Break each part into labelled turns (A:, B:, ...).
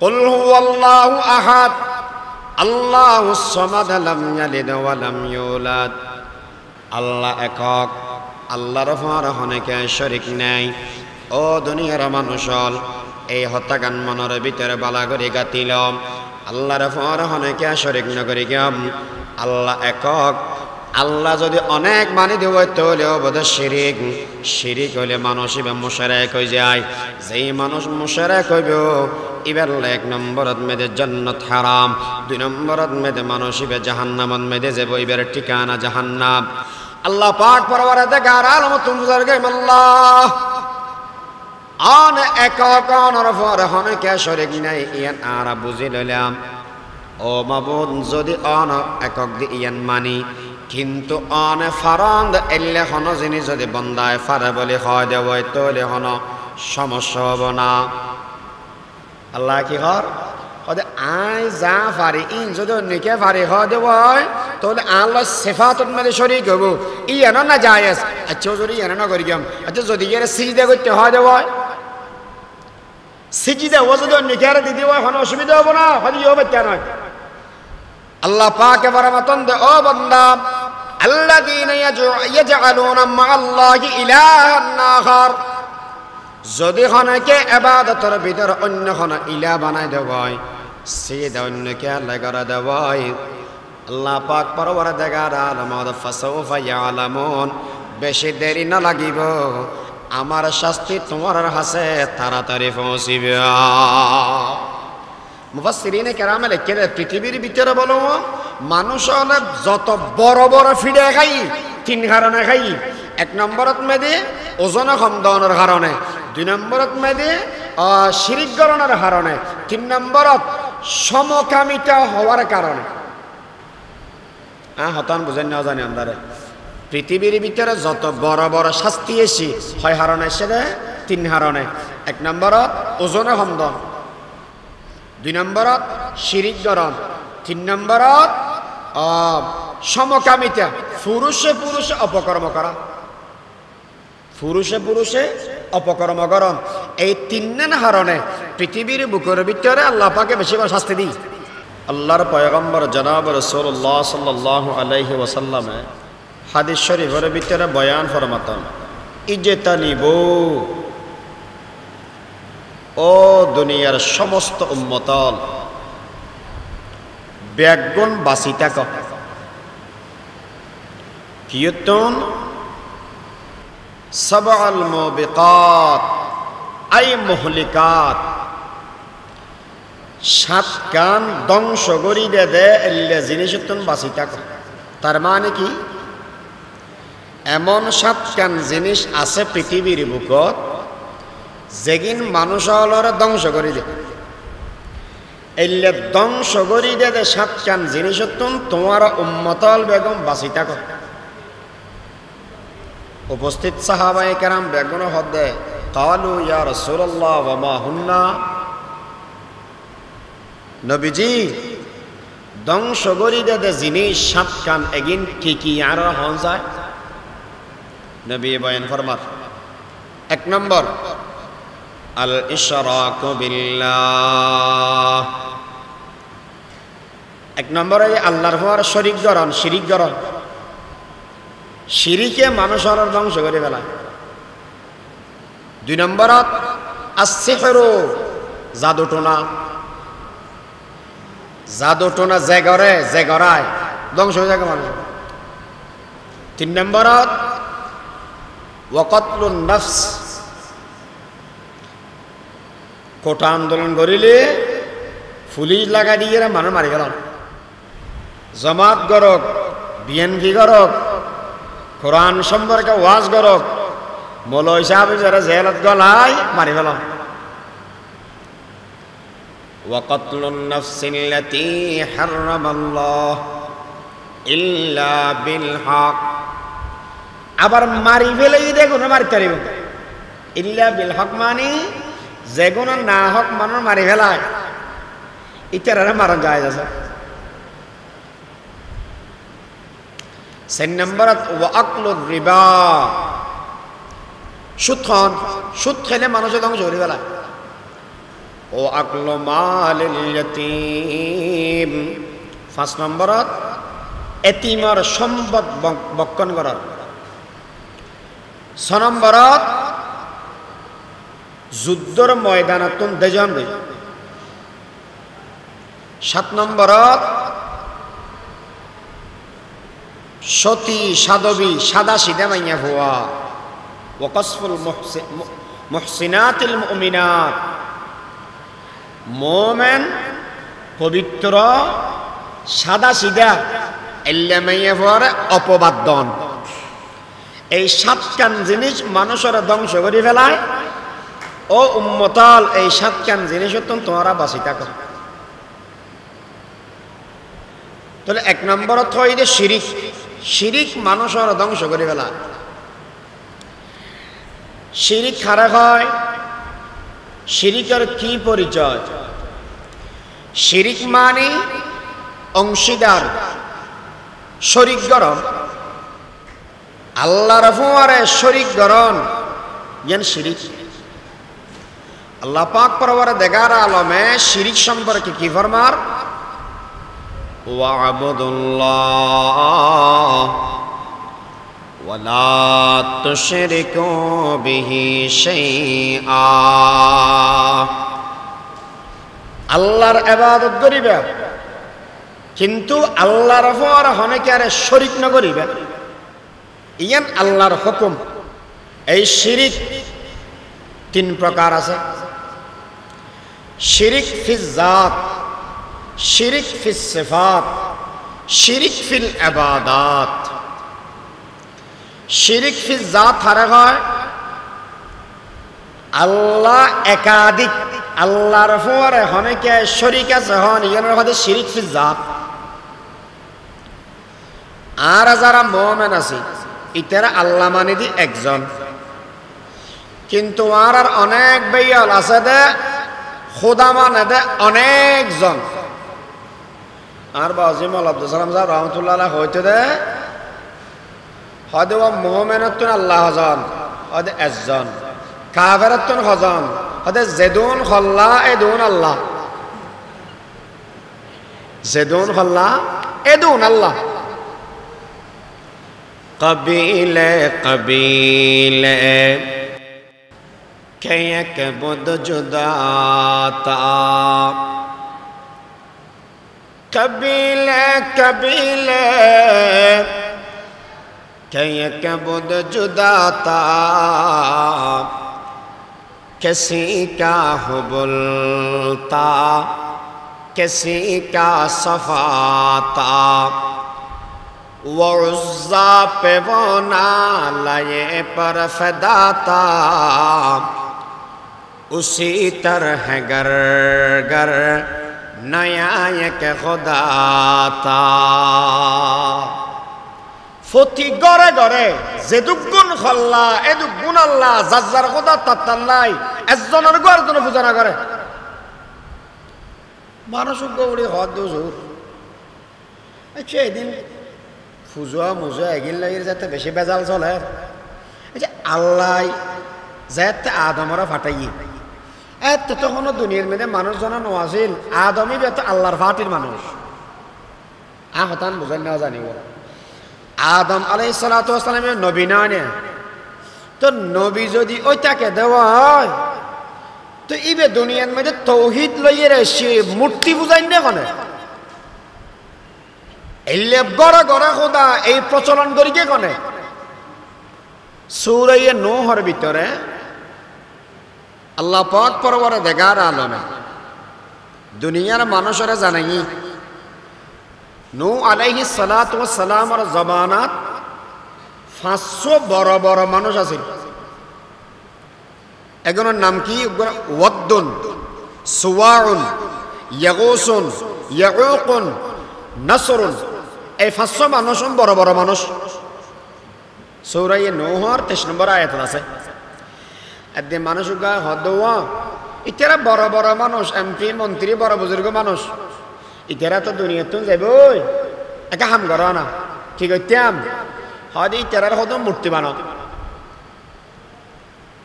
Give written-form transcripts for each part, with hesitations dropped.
A: কুল হুয়াল্লাহু আহাদ আল্লাহুস সামাদ লাম ইয়ালিদ ওয়া লাম ইউলাদ। আল্লাহ একক, আল্লাহর অনেকে শরীক নাই। ও দুনিয়ার মানুষল, এই হত্যাকান মনের ভিতরে বালা করে গাতিল, আল্লাহর অনেকে শরীক নগরী গম। আল্লাহ একক। আল্লাহ যদি অনেক মানি দেব তাহলেও বোধ শিরিক। শিরিক হইলে মানুষ এবার মুশরিক হয়ে যায়। যেই মানুষ মুশরিক হইব এবার 1 নম্বরত মেয়েদে জান্নাত হারাম, 2 নম্বরত মেয়েদে মানুষ এবার জাহান্নামত মেয়েদে যাব, এবার ঠিকানা জাহান্নাম। আল্লাহ পাক পরওয়ারদিগার আলম তুমজার গায়ম আল্লাহ আন একক অনরফর হনকে শরীক নাই ইয়ান আরা বুঝি লইলাম। ও মাবুদ, যদি অন একক দি ইয়ান মানি, কিন্তু অনে ফারন্দ এলে হন জিনিস যদি বন্দায় ফারে বলে হয় দেওয়াই তাহলে হন সমস্যা হব না। আল্লাহ কি হর হদে আই যা পারি ইন যদি অন্যকে পারি হয় দেওয়াই তাহলে আল্লাহ সিফাতুত মধ্যে শরীক হব। ইয়ান না জায়েজ। আচ্ছা যদি ইয়ান না করি গেম, আচ্ছা যদি এর সিজদা করতে হয় দেওয়াই, সিজদা ও যদি অন্যকে আর দিদি হয় হন অসুবিধা হব না, হদি হবে কেন? আল্লাহ পাক ফরমাতন দে ও বান্দা, আল্লাযীনা ইয়াজআলুনা মা'আল্লাহি ইলাহান আখার, যদি হনকে ইবাদতের ভিতর অন্য হন ইলাহ বানাই দেওয়াই, সিজদা অন্যকে আল্লাহ করে দেওয়াই, আল্লাহ পাক পরওয়ারদিগার আলম ফাসাউফা ইয়ালামুন, বেশি দেরি না লাগিব, আমার শাস্তি তোমার কাছে তাড়াতাড়ি পৌঁছিবে। মুফাসসিরিনে কেরামে লিখে দেয় পৃথিবীর ভিতরে বলো মানুষ হলে যত বড় বড় ফিডে খাই 3 কারণে খাই। 1 নম্বরত মেয়েদে ওজন কম দেওয়ানোর কারণে, 2 নম্বরত মেয়েদে শিরিক গণনার কারণে, 3 নম্বরত সমকামিতা হওয়ার কারণে। হতান বুঝেন না জানি আমরা পৃথিবীর ভিতরে যত বড় বড় শাস্তি এসি হয় হারণে সেটা 3 কারণে। 1 নম্বরত ওজনে কম দেওয়া, 2 নম্বরত শিরিক গরম, 3 নম্বরত সমকামিতা, পুরুষে পুরুষে অপকর্ম করা, পুরুষে পুরুষে অপকর্ম করণ। এই 3 কারণে পৃথিবীর বুকের ভিতরে আল্লাহ পাকে বেশি শাস্তি দিই। আল্লাহর পয়গম্বর জনাব রাসূলুল্লাহ সাল্লাল্লাহু আলাইহি ওয়াসাল্লামে হাদিস শরীফের ভিতরে বয়ান ফরমাতেন, ইজতানিবু, ও দুনিয়ার সমস্ত উম্মতল ব্যাগুণ বাঁচি থাক। কিয়তুন সাবআল মুবিকাত আই মুহলিকাত, 7 কান ধ্বংস করি দে এলে জিনিসতুন বাঁচি থাক। তার মানে কি এমন 7 কান জিনিস আছে পৃথিবীর বুকত যেগিন মানুষ হলরে ধ্বংস করি দে, এলে ধ্বংস করি দে 7 কান জিনিসতুন তোমার উম্মতল বেগম বাঁচি থাক। উপস্থিত সাহাবায়ে কেরাম বেগুন হদে কালু ইয়া রাসূলুল্লাহ ওয়া মা হুন্না, নবীজি ধ্বংস করি দে জিনিস 7 কান এগিন কি কি আর হন যায়? নবী বয়ান ফরমাত, 1 নম্বর আল ইশরাকু বিল্লাহ, 1 নম্বরে আল্লাহর হওয়ার শরীক গরণ, শিরিক গরণ, শিরিকে মানুষের ধ্বংস করে ফেলা। 2 নম্বরত আসসিহরু, জাদুটোনা, জাদুটোনা জেগরে জেগরায় ধ্বংস হয়ে যায় মানুষ। 3 নম্বরত ওয়াকাতলুন নফস, কোটা আন্দোলন করিলে পুলিশ লাগা দিয়ে মানুষ মারি গেল। জামাত গরক, বিএনপি গরক, কোরআন সম্পর্কে ওয়াজ গরক, মৌলভী সাহেব যারা জেলত গলাই মারি ফেল। ওয়াকাতলুন নাফসিল্লাতী হারামাল্লাহ ইল্লা বিল হক, আবার মারি ফেলেই দেখুন মারতে পারিব। ইল্লা বিল হক মানে যেগুলো না হক মানুষ মারি ফেলায়, ইতারা মারণ যায় আছে। 4 নম্বরত ওয়াকলুর রিবা, সুদ খেলে মানুষের ধ্বংস করে ফেলায়। ও আকলু মালিল ইয়াতীম। 5 নম্বৰত এতিমৰ সম্পদ বক্ষণ কৰা। 6 নম্বৰত যুদ্ধৰ ময়দানত দেজন দে। 7 নম্বৰত সতী সাধবী সাদা সিধা মাইয়া হওয়া। ওয়াকসফুল মুহসিনাতিল মুমিনাত, মোমেন পবিত্র সাদা সিধা এল্লা মাইয়া হওয়ার অপবাদন। এই 7খান জিনিস মানুষের ধ্বংস করে ফেলায়। ও উম্মতাল, এই 7খান জিনিস তোমরা বাঁচি থাকো। তাহলে 1 নম্বরত হয় যে শিরিক। শিরিক মানুষের ধ্বংস করে ফেলা। শিরিক খারা হয়। শিরিকের কি পরিচয়? শিরিক মানে অংশীদার, শরিক গরম। আল্লাহর ফুয়ারে শরিক গরম যেন শিরিক। আল্লাহ পাক পরবরে দেখার আলমে শিরিক সম্পর্কে কি ফরমার? ওয়া'বুদুল্লাহ ওয়ালা তুশরিকু বিহি শাইআ। আল্লাহর ইবাদত করিবে, কিন্তু আল্লাহর পরে অনেকের শরিক না করিবে। ইয়ান আল্লাহর হুকুম। এই শিরিক 3 প্রকার আছে। শিরিক ফিল জাত, শিরিক ফিল সিফাত, শিরিক ফিল ইবাদাত। শিরিক ফিল জাত হারে হয় আল্লাহ একাধিক, আল্লাহর পরে অনেকে শরিক আছে হন, ইয়ানের মধ্যে শিরিক ফিল জাত। আর যারা মুমিন আছে ইতারা আল্লাহ মানে দি একজন, কিন্তু আর অনেক বেয়াল আছে দে খোদা মানে দে অনেকজন। আর বাজি মৌলা আব্দুল সালাম সাহেব রহমতুল্লাহ হইতে দে হয়তো মুমিনত আল্লাহ হজন, হয়তো একজন। কাফেরত হজন, হয়তো জেদুন খল্লা এদুন আল্লাহ, জেদুন খল্লা এদুন আল্লাহ। কবিলে কবিলে কে এক বুদ জুদাতা, কবিলে কবিলে কে এক বুদ জুদাতা, किसी का हुबुलता किसी का सफाता, वो उज़्ज़ा पे वो नालये पर फ़िदाता, उसी तरह गर गर नया एक खुदाता। ফতি গড়ে গড়ে যেদুগুণ খল্লা এদুগুণ আল্লাহ, যার কথা তার নাই, একজনের গড় জন্য পূজা না করে। মানুষ গৌড়ি হদ জোর। আচ্ছা, এদিন ফুজুয়া মুজুয়া এগিল লাগিয়ে যাতে বেশি বেজাল চলে। এই যে আল্লাহ যাতে আদমরা ফাটাই এত তখন দুনিয়ার মধ্যে মানুষ জন নোয়াছিল, আদমই বেত আল্লাহর ফাটির মানুষ। হতান বুঝেন না জানিব। আদম আলাইহিস সালাতু ওয়াস সালামের নবী না নে, তো নবী যদি ওইটাকে দেওয়া হয় তো ইবে দুনিয়ার মধ্যে তৌহিদ লইয়ে রেছে মূর্তি বুঝাই না কোনে এলে গড়া গড়া খোদা এই প্রচলন করি কে কোনে। সূরা নূহর ভিতরে আল্লাহ পাক পরবরে দেখার আলমে দুনিয়ার মানুষরা জানাই নূহ আলাইহিস সালাতু ওয়াস সালামের জমানাত 500 বড় বড় মানুষ আছে। এগুলোর নাম কি? ওয়াদ্দুন, সুওয়াউন, ইয়াগুসুন, ইয়াউকুন, নাসরুন। এই 500 মানুষ বড় বড় মানুষ। সূরা নূহর 23 নম্বর আয়াত আছে। এতে মানুষ হদওয়া ইতারা বড় বড় মানুষ, এমপি মন্ত্রী বড় বুজুর্গ মানুষ। ইতারা তো দুনিয়াতে যাবই, একা হাম করা না ঠিক হইতাম হয়তো ইতারার হয়তো মূর্তি বানাও,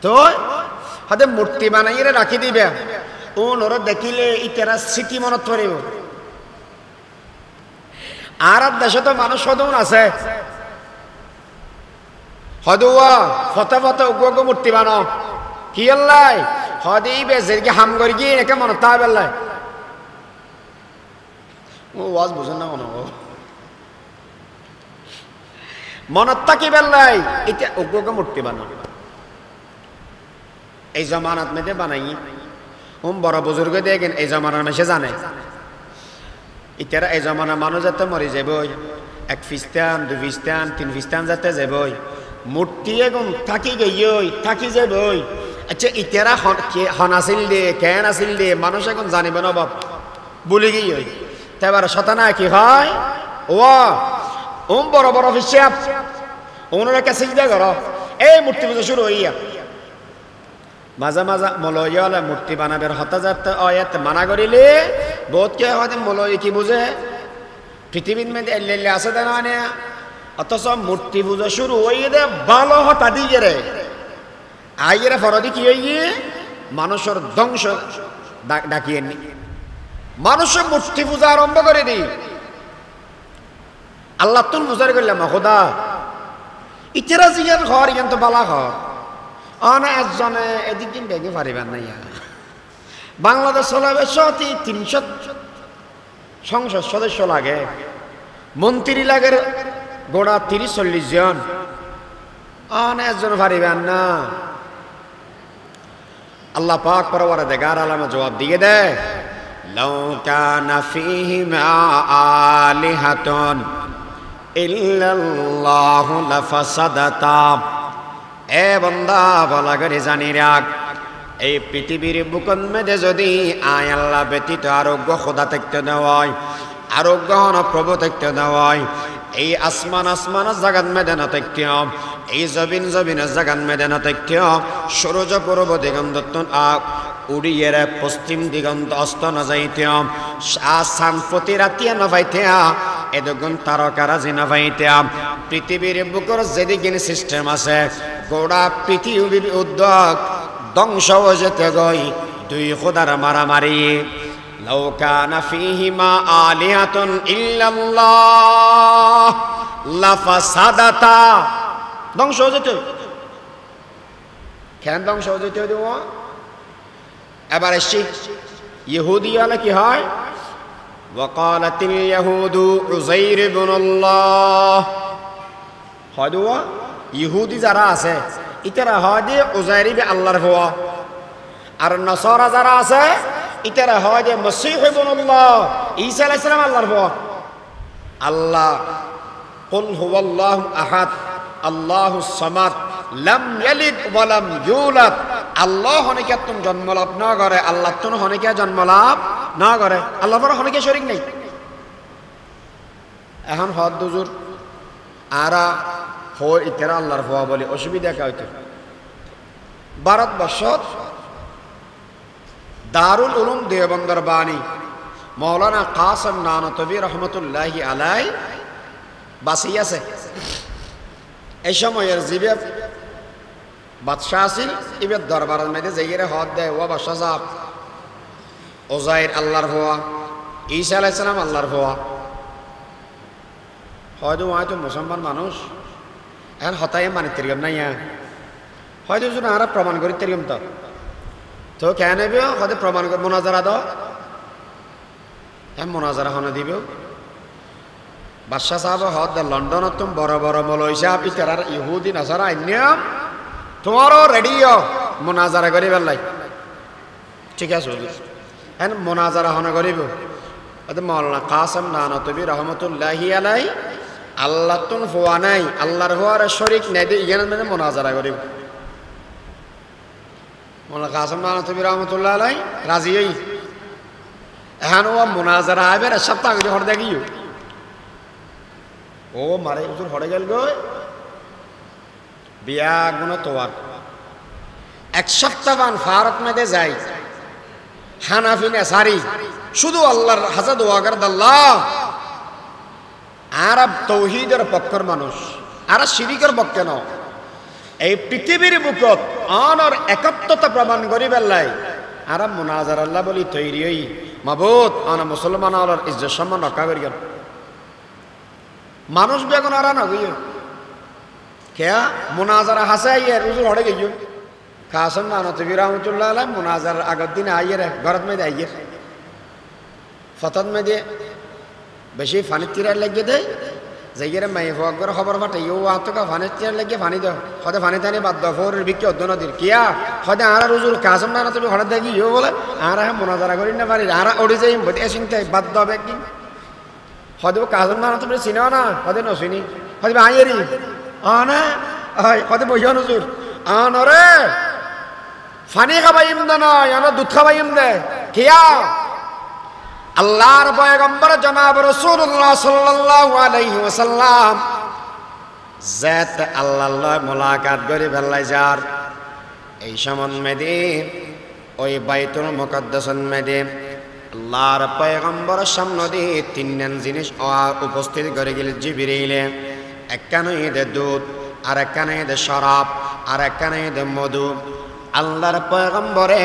A: তো হয়তো মূর্তি বানাইয়ে রাখি দিবে। ওনরা দেখিলে ইতারা স্মৃতি মনত পড়িব আর দেশে তো মানুষ সদন আছে হদুয়া ফতে ফতে উগ্র মূর্তি বানো কি আল্লাহ হদি বেজের কি হাম করি কি একে মনে তা বেল্লাই ও ওয়াজ বুঝেন না মনে মনত তাকি বেল্লাই এটা উগ্র মূর্তি বানো এই জমানাত মেয়েদে বানাই বড় বুজুর্গ দেখেন এই জমানার মেসে জানে ইতারা এই জমানার মানুষ যাতে মরে যাবই 1 খ্রিস্টান 2 খ্রিস্টান 3 খ্রিস্টান যাতে যাবই মূর্তি এখন থাকি গই থাকি যাবই আচ্ছা ইতারা হন আসিল দে কেন আসিল দে মানুষ এখন জানিব না বাপ বলে গিয়ে তাইবার শতানা কি হয় ও বড় বড় হিসাব ওনারা কাছে সিজদা করো এই মূর্তি পুজো শুরু হইয়া মাঝে মাঝে মলয়ালা মূর্তি বানাবের হতাজাত আয়াত মানা করিলে বহুত কে হয় মলয় কি বুঝে পৃথিবীর মধ্যে এল্লে আছে না অথচ মূর্তি পুজো শুরু হইয়ে দে ভালো হতা দিয়ে রে আইয়েরা ফরদি কি হয়ে গিয়ে মানুষের ধ্বংস ডাকিয়ে নি মানুষের মূর্তি পূজা আরম্ভ করে দি আল্লাহ তুল বুঝার করলাম খোদা ইতেরা জিয়ার ঘর ইয়ান তো বালা ঘর অনে একজনে এদিক দিন ভেঙে পারিবেন না বাংলাদেশ চলাবে 300 সংসদ সদস্য লাগে মন্ত্রী লাগে গোড়া 30-40 জন অনে একজন পারিবেন না আল্লাহ পাক পরওয়ারদিগার আলম জবাব দিয়ে দেয় লাউ কানা ফীহিমা আলিহাতুন ইল্লাল্লাহু লাফাসাদাতা এ বান্দা বলা করে জানি রাখ এই পৃথিবীর বুকন মেদে যদি আয় আল্লাহ ব্যতীত আরোগ্য খোদা থাকতে দেওয়ায় আরোগ্য হন প্রভু থাকতে দেওয়ায় এই আসমান জাগাত মেদে না থাকতেও এই জবিন জাগাত মেদে না থাকতেও সূর্য পূর্ব দিগন্ত উড়িয়ে পশ্চিম দিগন্ত অস্ত না যাইতেও সান প্রতি রাতিয়া না পাইতেয়া এদগুণ তারকারাজি না পাইতেয়া পৃথিবীর বুকর যেদিকে সিস্টেম আছে গোড়া পৃথিবীর উদ্যোগ ধ্বংস হয়ে যেতে গই দুই খোদার মারামারি লাউ কানা ফীহিমা আলিহাতুন ইল্লাল্লাহ লাফাসাদাতা ধ্বংস হয়ে যেত কেন ধ্বংস হয়ে যেতে দেব এবার এসছি ইহুদিয়ালা কি হয় وقالت اليهود عزير بن الله হয়দুয়া ইহুদি যারা আছে ইতারা হয় যে উজাইর ইবনে আল্লাহর হওয়া আর নসারা যারা আছে ইতারা হয় যে মসীহ ইবনুল্লাহ ঈসা আলাইহিস সালাম আল্লাহর হওয়া আল্লাহ কুল হুয়াল্লাহু আহাদ আল্লাহুস সামাদ লাম ইয়ালিদ ওয়া লাম ইউলাদ আল্লাহ হনিকে তুমি জন্ম লাভ না করে আল্লাহ তুমি হনিকে জন্ম লাভ না করে আল্লাহ পর হনিকে শরীক নেই এখন হদ দুজুর আরা হয় ইতারা আল্লাহর হওয়া বলে অসুবিধা কা হইতে ভারতবর্ষ দারুল উলুম দেওবন্দর বাণী মৌলানা কাসেম নানতবী রহমতুল্লাহি আলাই বাসি আছে এই সময়ের জিবে বাদশাহ আছিল ইবের দরবারের মধ্যে যাইয়ে হদ দেয় ও বাদশাহ সাহেব ওজাইর আল্লাহর হওয়া ঈসা আলাইহিস সালাম আল্লাহর হওয়া হয়তো মুসলমান মানুষ এখন হতায় মানে তেরিগম নাই হয়তো যদি আর প্রমাণ করি তেরিগম তো কেন নেবে হয়তো প্রমাণ করে মোনাজারা দাও হ্যাঁ মোনাজারা হনে দিব বাদশাহ সাহেব হদ লন্ডনত তুমি বড় বড় মৌলভী সাহেব ইতারার ইহুদি নাসারা আইনিয়াম তোমারও রেডিও মোনাজারা করি বেলাই ঠিক আছে হ্যাঁ মোনাজারা হনে করিব মৌলানা কাসেম নানতবী রহমতুল্লাহি আলাই আল্লাহ তুন হওয়া নাই আল্লাহর হওয়ার শরিক নাই দিয়ে ইগান মানে মোনাজারা করিব মৌলানা কাসেম নানতবী রহমতুল্লাহ আলাই রাজি হই এখন ও মোনাজারা আইবে সপ্তাহ আগে হর দেখিও ও মারে হুজুর হরে গেল গো বিয়া গুণ তোয়ার এক সপ্তাহ বান ফারত মেদে যাই হানাফি নেসারি শুধু আল্লাহর হাজা দোয়া কর আল্লাহ আরব তৌহিদের পক্ষের মানুষ আর শিরিকের পক্ষে ন এই পৃথিবীর বুকত অনর একত্বতা প্রমাণ করি বেলাই আর মুনাজার আল্লাহ বলি তৈরি হই মাবুদ আনা মুসলমান আলার ইজ্জত সম্মান রক্ষা করি গেল মানুষ বেগুন আর না গইও কেয়া মুনাজার হাসে আইয়ের উজুর হড়ে গইও কাসম নানতবি রহমতুল্লাহ আলাইহি মুনাজার আগের দিন আইয়ের ঘরত মধ্যে আইয়ের ফতত মধ্যে বেশি ফানি তিরার লাগিয়ে দেয় যাইয়ের মাই হকর খবর ফাটে ইউ আতকা ফানি তিরার লাগিয়ে ফানি দাও হদে ফানি তানি বাদ দাও ফোর বিক্কি অদ্য নদীর কিয়া হদে আর উজুর কাসম নানতবি হড়ে দেখি ইউ বলে আর মুনাজারা করি না পারি আর ওড়ি যাই বদে এসিনতে বাদ দাও একদিন হদে কাসম নানতবি চিনা না হদে নসিনি হদে আইয়েরি আনা হদে বইয়া নজুর আনরে ফানি খাবাইম দে না আনা দুধ খাবাইম দে কিয়া আল্লাহর পয়গম্বর জনাব রাসূলুল্লাহ সাল্লাল্লাহু আলাইহি ওয়াসাল্লাম জাত আল্লাহর মুলাকাত করে ফেলাই যার এই সমন মেদে ওই বাইতুল মুকাদ্দাসন মেদে আল্লাহর পয়গম্বর সামনে দিয়ে তিনজন জিনিস উপস্থিত করে গেল জিবরিলে একখানে দে দুধ আর একখানে দে শরাব আর একখানে দে মধু আল্লাহর পয়গম্বরে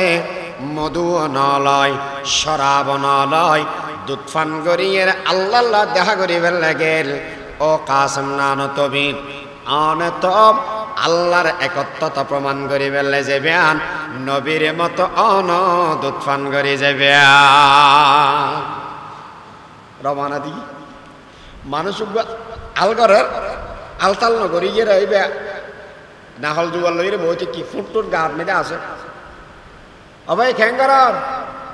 A: মধু নলয় শরাব নলয় দুধ পান করিয়ে আল্লাহ দেখা করিবার লাগেল ও কাসম নানতবি অনত আল্লাহর একত্বতা প্রমাণ করিবার যাবে নবীর মতো অন দুধ পান করি যাবে রবানা দি মানুষ আলগরের আলতাল নগরী গিয়ে রইবে নাহল যুগল লইরে বইতে কি ফুটটুর গার মেদে আছে অবাই খেঙ্গার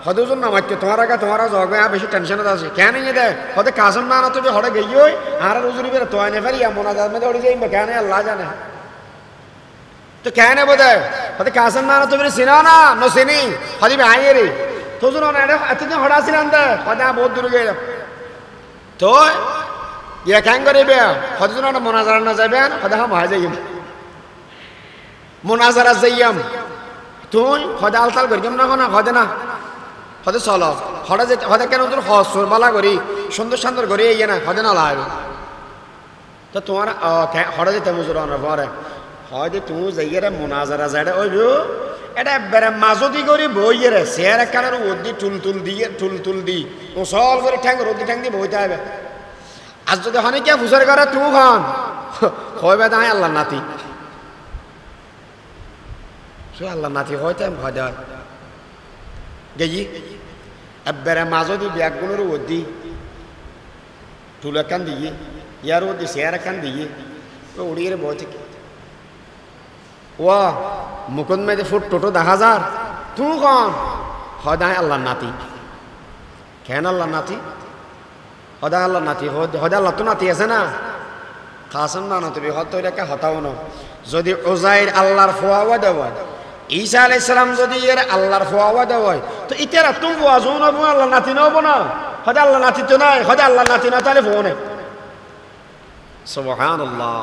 A: হদুজন নামাইতে তোমার আগে তোমার জগে বেশি টেনশনত আছে কেন নিয়ে দে হতে কাসম না না তুমি হড়ে গেই ওই আর রুজুরি বের তো আনে ফেরি এমন আজাদ মেদে ওড়ি যাইবে কেন আল্লাহ জানে তো কেন বোধে হতে কাসম না না তুমি চিনা না নসিনি হদিবে আইয়েরি তোজন না এতদিন হড়া ছিলাম দে হদে বহুত দূর গেল তো ইয়া কেন করিবে হদুজন না মোনাজারা না যাবেন হদে হাম হয়ে যাইম মোনাজারা যাইয়াম তুই হদে আলতাল করিম না না হদে না হদে চলো হদে যেতে হদে কেন তোর হসর বালা করি সুন্দর সুন্দর করি ইয়ে না হদে না লাগবে তো তোমার হদে যেতে মুজুর না পরে হয়তো তুমি যাইয়ে মোনাজারা যাই ওই এটা বেড়ে মাজদি করি বইয়ে রে চেয়ার একখানের রোদি টুল দি উসল করে ঠ্যাং রোদি ঠ্যাং দিয়ে বইতে হবে আর যদি হনে কে ফুসার করে তুমি খান হইবে তাই আল্লাহ নাতি আল্লাহ নাতি হয়তো আমি ভয় দেয় গেছি এবারে মাজদি ব্যাগগুলোর ওদি টুল একখান দিয়ে ইয়ার ওদি চেয়ার একখান দিয়ে উড়িয়ে বই থেকে ও মুকুন্দ মেয়েদে ফুট টোটো 10,000 তুই কন হদায় আল্লাহ নাতি কেন আল্লাহ নাতি হদায় আল্লাহ নাতি হদায় আল্লাহ তো নাতি আছে না কাসম না না তুমি হত এটাকে হতাও না যদি ওজাইর আল্লাহর ফোয়াওয়া দেওয়া ঈসা আলাইহিস সালাম যদি এর আল্লাহর ফোয়াওয়া দেওয়া তো ইতারা তুমি ওয়াজু না আল্লাহ নাতি নব না হদায় আল্লাহ নাতি তো নাই হদায় আল্লাহ নাতি না তাহলে ফোনে সুবহানাল্লাহ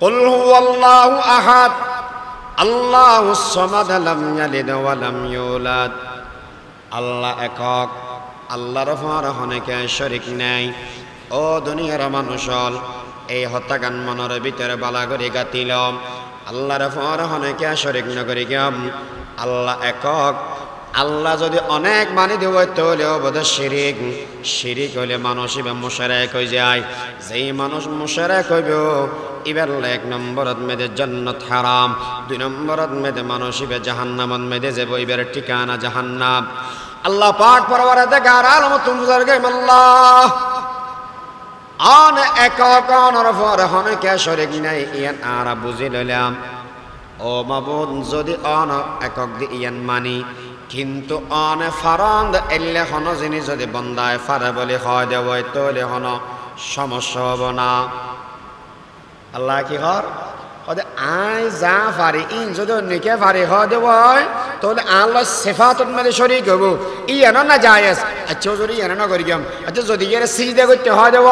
A: قل هو الله أحد الله الصمد لم يلد ولم يولد আল্লাহ একক আল্লাহর ফরহনকে শরীক নাই ও দুনিয়ার মানুষল এই হত্যাকাণ্ড মনের ভিতরে বালা করে গাতিল আল্লাহর ফরহনকে শরীক নকরি গম আল্লাহ একক আল্লাহ যদি অনেক মানি দেব তাহলেও বোধ শিরিক হইলে মানুষ এবার মুশরিক হয়ে যায় যেই মানুষ মুশরিক হইব এবার 1 নম্বরত মেয়েদের জান্নাত হারাম 2 নম্বরত মেয়েদের মানুষ এবার জাহান্নামত মেয়েদের যাব এবার ঠিকানা জাহান্নাম আল্লাহ পাক পরওয়ারদিগার আলম তুমজার গায়ম আল্লাহ আন একক অনর ফরহনকে শরীক নাই ইয়ান আর বুঝি লইলাম ও মাবুদ যদি অন একক দি ইয়ান মানি কিন্তু অনে ফারন্দ এলে হন যিনি যদি বন্দায় ফারে বলে হয় দেব তাহলে হন সমস্যা হব না আল্লাহ কি কর হদে আই যা ফারি ইন যদি অন্যকে ফারি হয় দেব তাহলে আল্লাহ সিফাতুত মধ্যে শরীক হব ইয়ানো না জায়েজ আচ্ছা যদি ইয়ানো না করি গম আচ্ছা যদি এর সিজদা করতে হয় দেব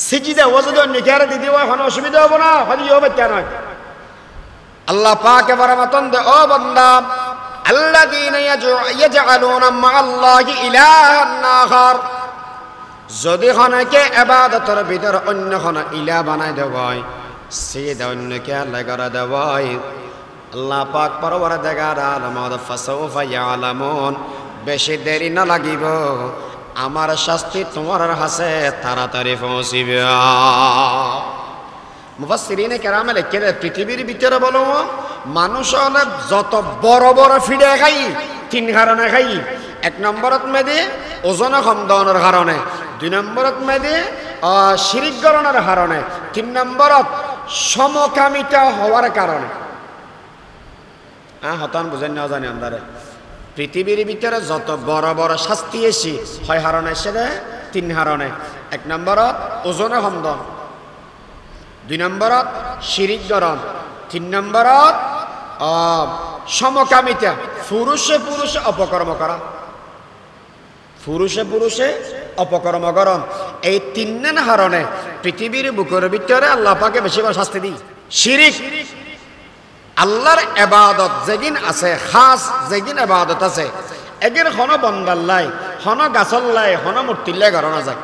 A: সিজদা ও যদি অন্যকে আর দিদি হয় হন অসুবিধা হব না হদি হবে কেন আল্লাহ পাকে ফরমাতন দে ও বান্দা আল্লাযীনা ইয়াজআলুনা মা'আল্লাহি ইলাহান আখার যদি হনকে ইবাদতের ভিতর অন্য হন ইলা বানাই দেওয়ায় সিজদা অন্যকে আল্লাহ করে দেওয়ায় আল্লাহ পাক পরওয়ারদিগার আলম ফাসাউফা ইয়ালামুন, বেশি দেরি না লাগিব, আমার শাস্তি তোমার হাতে তাড়াতাড়ি পৌঁছিবে। মুফাসসিরিনে কেরামে লিখে দেয় পৃথিবীর ভিতরে বলো মানুষ হলে যত বড় বড় ফিডে খাই তিন কারণে খাই। এক নম্বরত মেয়েদে ওজন কম দেওয়ানোর কারণে, দুই নম্বরত মেয়েদে শিরিক গণনার কারণে, তিন নম্বরত সমকামিতা হওয়ার কারণে। হতান বুঝেন না জানি আমরা পৃথিবীর ভিতরে যত বড় বড় শাস্তি এসি হয় হারণে সেটা তিন হারণে। এক নম্বরত ওজনে কম দেওয়া, দুই নম্বরত শিরিক গরম, তিন নম্বরত সমকামিতা, পুরুষে পুরুষে অপকর্ম করা, পুরুষে পুরুষে অপকর্ম করণ। এই তিন হারণে পৃথিবীর বুকের ভিতরে আল্লাহ পাকে বেশিবার শাস্তি দিই। শিরিক আল্লাহর এবাদত যেদিন আছে, খাস যেদিন এবাদত আছে, এগের হন বন্দাল্লাই, হন গাছল্লাই, হন মূর্তিল্লাই ঘর না যায়।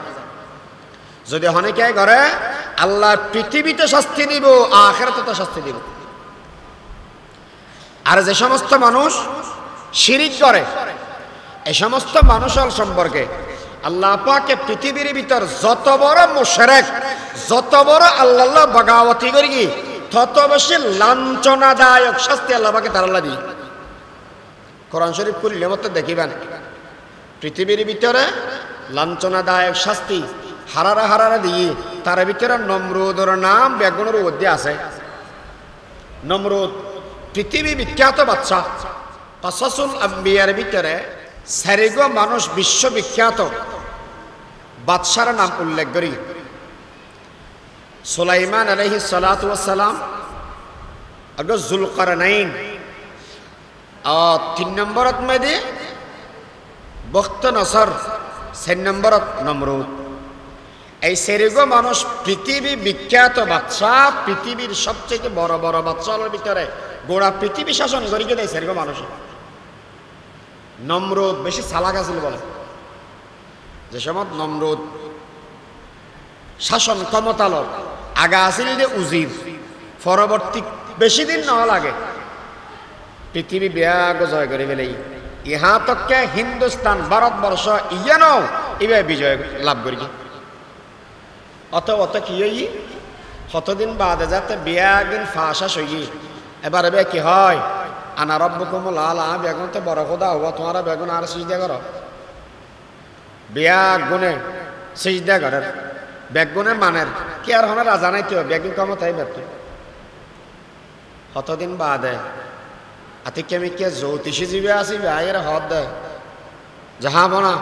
A: যদি হনেকে ঘরে আল্লাহ পৃথিবীতে শাস্তি দিব, আখিরাতে শাস্তি দিব। আর যে সমস্ত মানুষ শিরিক করে এই সমস্ত মানুষের সম্পর্কে আল্লাহ পাকে পৃথিবীর ভিতর যত বড় মুশরিক, যত বড় আল্লাহ বাগাওয়াতি করি কি তত বেশি লাঞ্ছনাদায়ক শাস্তি আল্লাহ পাকে তার আল্লাহ দিই। কোরআন শরীফ খুললে মতো দেখিবেন পৃথিবীর ভিতরে লাঞ্ছনাদায়ক শাস্তি হারারা হারারা দিয়ে তার ভিতরে নমরুদের নাম বেগুনের মধ্যে আছে। নমরুদ পৃথিবী বিখ্যাত বাদশা, কাসাসুল আম্বিয়ার ভিতরে সারিগো মানুষ বিশ্ববিখ্যাত বাদশার নাম উল্লেখ করি। সুলাইমান আলাইহিস সালাতু ওয়াস সালাম, আগে জুলকারনাইন, তিন নম্বরত মেদে বখত নসর, চার নম্বরত নমরুদ। এই সেরিগো মানুষ পৃথিবী বিখ্যাত বাদশা, পৃথিবীর সবচেয়ে বড় বড় বাদশার ভিতরে গোড়া পৃথিবী শাসন করি কে দেয় সেরিগো মানুষ। নমরুদ বেশি চালাক আছিল বলে, যে সময় নমরুদ শাসন ক্ষমতালক আগা আছিল যে উজির, পরবর্তী বেশি দিন না লাগে পৃথিবী ব্যাগ জয় করে ফেলে। ইহা তককে হিন্দুস্তান ভারতবর্ষ ইয়ানো এবার বিজয় লাভ করি। অত কি হই কতদিন বাদে যাতে বিয়াগিন ফাঁসা সই এবারে বে কি হয় আনা রব্বুকুমুল আলা, বেগুন তো বড় খোদা হবো তোমার বেগুন আর সিজদা করো, বিয়াগ গুনে সিজদা করে বেগুনে মানের কি আর হনে রাজা নাই তো বেগুন ক্ষমতাই ব্যর্থ। কতদিন বাদে আতিকেমিকে জ্যোতিষী জীবে আসি ভাইয়ের হদ দেয় যাহা বনা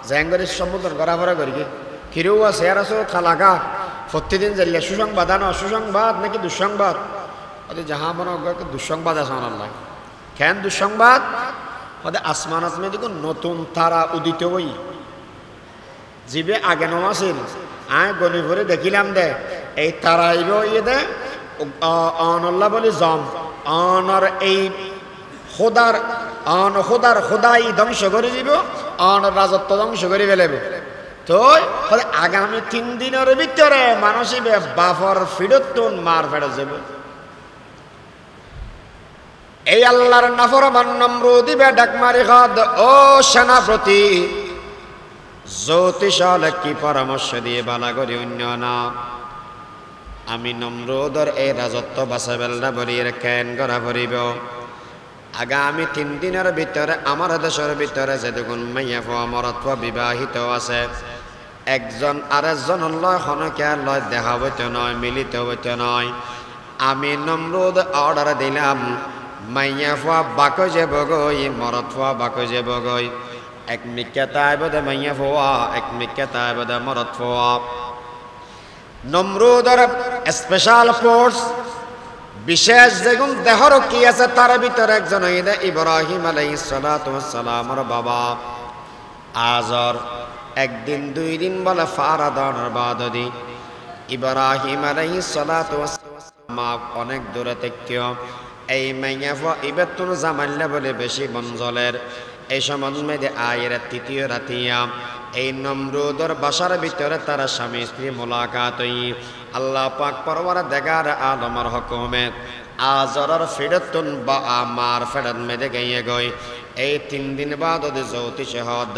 A: জেঙ্গরি সম্বোধন করা ফরা করি কিরেও আছে আর আছো খালাকা প্রতিদিন জানলে সুসংবাদ আনো, সুসংবাদ নাকি দুঃসংবাদ? যাহা বনা দুঃসংবাদ আছে আল্লাহ। কেন দুঃসংবাদ? আসমানত মে দেখুন নতুন তারা উদিত হই জীবে আগে নমাছিল আয় গনি ভরে দেখিলাম দে এই তারা আইব ইয়ে দে অনল্লা বলি জম অনর এই খোদার অন খোদার খোদাই ধ্বংস করে দিব, অন রাজত্ব ধ্বংস করে ফেলেব। তো আগামী 3 দিনের ভিতরে মানুষ বাফর ফিরত মার ফেরত যাব। এই আল্লাহর নাফরমান নমরুদ দিবে ডাক মারি খাদ, ও সেনাপতি জ্যোতিষালে কি পরামর্শ দিয়ে বালা করি অন্য না, আমি নমরুদর এই রাজত্ব বাঁচাবেলটা বলিয়ে কেন করা ভরিব। আগামী 3 দিনের ভিতরে আমার দেশের ভিতরে যে দুগুণ মাইয়া ফোয়া মরত্ব বিবাহিত আছে, একজন আরেকজন লয় হনকে লয় দেখা হইতে নয়, মিলিত হইতে নয়। আমি নমরুদ অর্ডার দিলাম মাইয়া ফোয়া বাকো যে বগই, মরত ফোয়া বাকো যে বগই, এক মিক্যাতায় বোধে মাইয়া ফোয়া, এক মিক্যাতায় বোধে মরত ফোয়া। নমরুদর স্পেশাল ফোর্স বিশেষ যেগুন দেহর কি আছে তার ভিতরে একজন হইলে ইব্রাহিম আলাইহিস সালাতু ওয়াস সালামের বাবা আজর। একদিন 2 দিন বলে ফারাদানের বাদদি ইব্রাহিম আলাইহিস সালাতু ওয়াস সালাম অনেক দূরে থেকে এই মাইয়া ফা ইবাতুন জামাল্লা বলে বেশি বঞ্জলের এই সমন্বয়ে আয়ের 3য় রাতিয়া এই নমরুদর বাসার ভিতরে তারা স্বামী স্ত্রী মোলাকাত হই। আল্লাহ পাক পরওয়ারদিগার আলমের হুকুমে আজরার ফেরতুন বা আমার ফেরত মেদে গিয়ে গই এই 3 দিন বাদ জ্যোতিষে হদ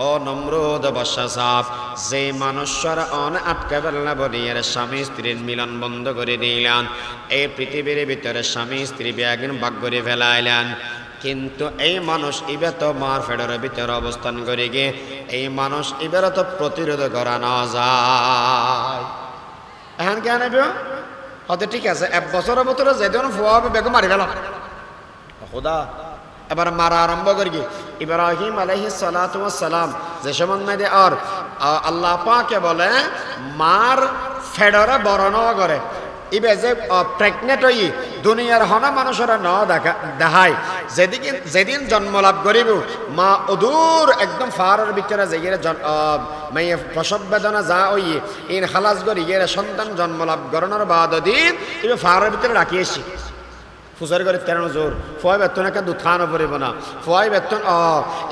A: ও নমরুদ বাদশাহ সাহেব যে মানুষরা অন আটকে বেলা বলিয়ার স্বামী স্ত্রীর মিলন বন্ধ করে দিলেন এই পৃথিবীর ভিতরে স্বামী স্ত্রী ব্যাগিন ভাগ করে ফেলাইলেন কিন্তু এই মানুষ ইবে তো মার ফেডের ভিতরে অবস্থান করে গিয়ে এই মানুষ এবারে তো প্রতিরোধ করা না যায় এখন কেন হয়তো ঠিক আছে 1 বছরের ভিতরে যেদিন ফুয়া হবে বেগম মারি ফেলা খোদা এবার মারা আরম্ভ করি ইব্রাহিম আলাইহিস সালাতু ওয়াস সালাম যে সময় আর আল্লাহ পাকে বলে মার ফেডরে বরণ করে ইবে যে প্রেগনেন্ট হই দুনিয়ার হনা মানুষেরা ন দেখায় যেদিন জন্ম লাভ করিব মা অদূর একদম ফারের ভিতরে যাইয়ে মেয়ে প্রসব বেদনা যা ওই ইন খালাস করি গিয়ে সন্তান জন্ম লাভ করানোর বাদ দিন ইবে ফারের ভিতরে রাখিয়েছি ফুসার করে তেরানো জোর ফয় বেতন একটা দুধ খাওয়ানো পড়িব না ফয় বেতন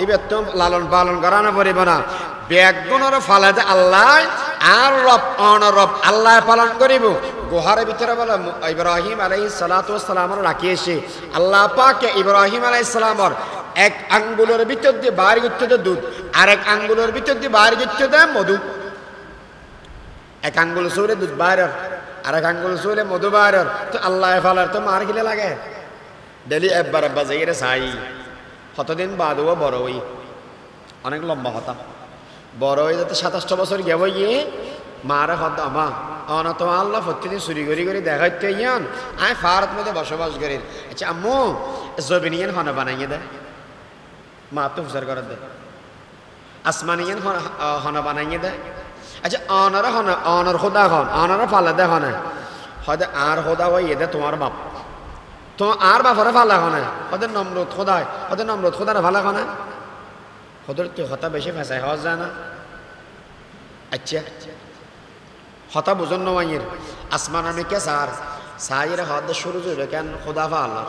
A: এই বেতন লালন পালন করানো পড়িব না ব্যাগুণের ফালাতে আল্লাহ আর রব অনরব আল্লাহ পালন করিব গুহারের ভিতরে বলে ইব্রাহিম আলাইহিস সালাতু ওয়াস সালাম রাখিয়েছে আল্লাহ পাকে ইব্রাহিম আলাইহিস সালামর এক আঙ্গুলের ভিতর দিয়ে বাইরে করতে দুধ আর এক আঙ্গুলের ভিতর দিয়ে বাইরে করতে দেয় মধু এক আঙ্গুল সৌরে দুধ বাইরের আর এক আঙ্গুল সৌরে মধু বাইরের তো আল্লাহ ফালার তো মার গিলে লাগে ডেলি একবার বাজে চাই কতদিন বাদ ও বড় হই অনেক লম্বা হতা বড় হয়ে যাতে 27 বছর গেব গিয়ে মারা হত আমা অন তো আল্লাহ প্রতিদিন চুরি করি দেখাইতে ইয়ান আই ফারত মধ্যে বসবাস করি আচ্ছা আম্মু জবিনিয়ান হন বানাইয়ে দে মা তো ফুসার করে দে আসমানিয়ান হন বানাইয়ে দে আচ্ছা অনারা হন অনর খোদা হন অনারা ফালা দে হনে হয়তো আর খোদা হই এদে তোমার বাপ তো আর বাপরে ফালা হনে হয়তো নম্রত খোদায় হয়তো নম্রত খোদারা ফালা হনে হদর তুই হতা বেশি ফেসাই হওয়া যায় না আচ্ছা হতা বুঝন নমাইয়ের আসমান আমি কে সার সাইয়ের হদ শুরু যাবে কেন খোদা ফা আল্লাহ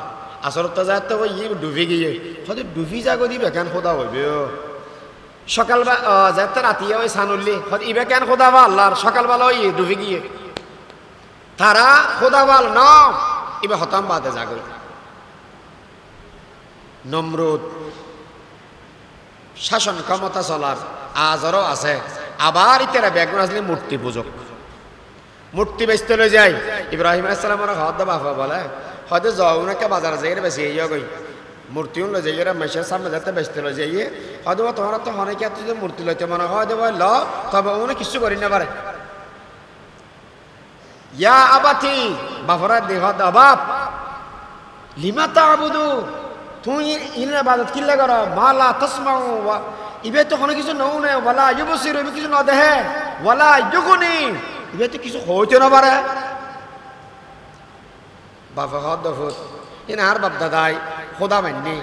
A: আসল তো যায় তো ওই ডুবি গিয়ে হয়তো ডুবি যাগো দিবে কেন খোদা হইবে সকালবেলা যাতে রাতি ওই সানুল্লি ইবে কেন খোদা ফা আল্লাহর সকালবেলা ওই ডুবি গিয়ে তারা খোদা ফাল ন ইবে হতাম বাদে যাগো নমরুদ শাসন ক্ষমতা চলার আজরও আছে আবার ইতারা বেগুন আসলে মূর্তি পূজক মূর্তি বেচতে লই যায় ইব্রাহিম আলাইহিস সালামের হদ বাবা বলে হয়তো যাও নাকি বাজার যাই বেশি ইয়ে গই মূর্তিও লই যাই মেশের সামনে যাতে বেচতে লই যাই হয়তো তোমার তো অনেক যদি মূর্তি লইতে মনে হয় দেব ল তবে ওনে কিছু করি না পারে ইয়া আবাতি বাফরা দেহ বাপ লিমা তাবুদু তুই ইনের ইবাদত কিল্লা কর মালা তসমাউ ইবে তো কোনো কিছু নও না ওয়ালা ইউবসির ইবে কিছু না দেহে ওয়ালা ইউগুনি ইবে তো কিছু হইতে না পারে বাবা হদফত ইন আর বাপ দাদাই খোদা মাননি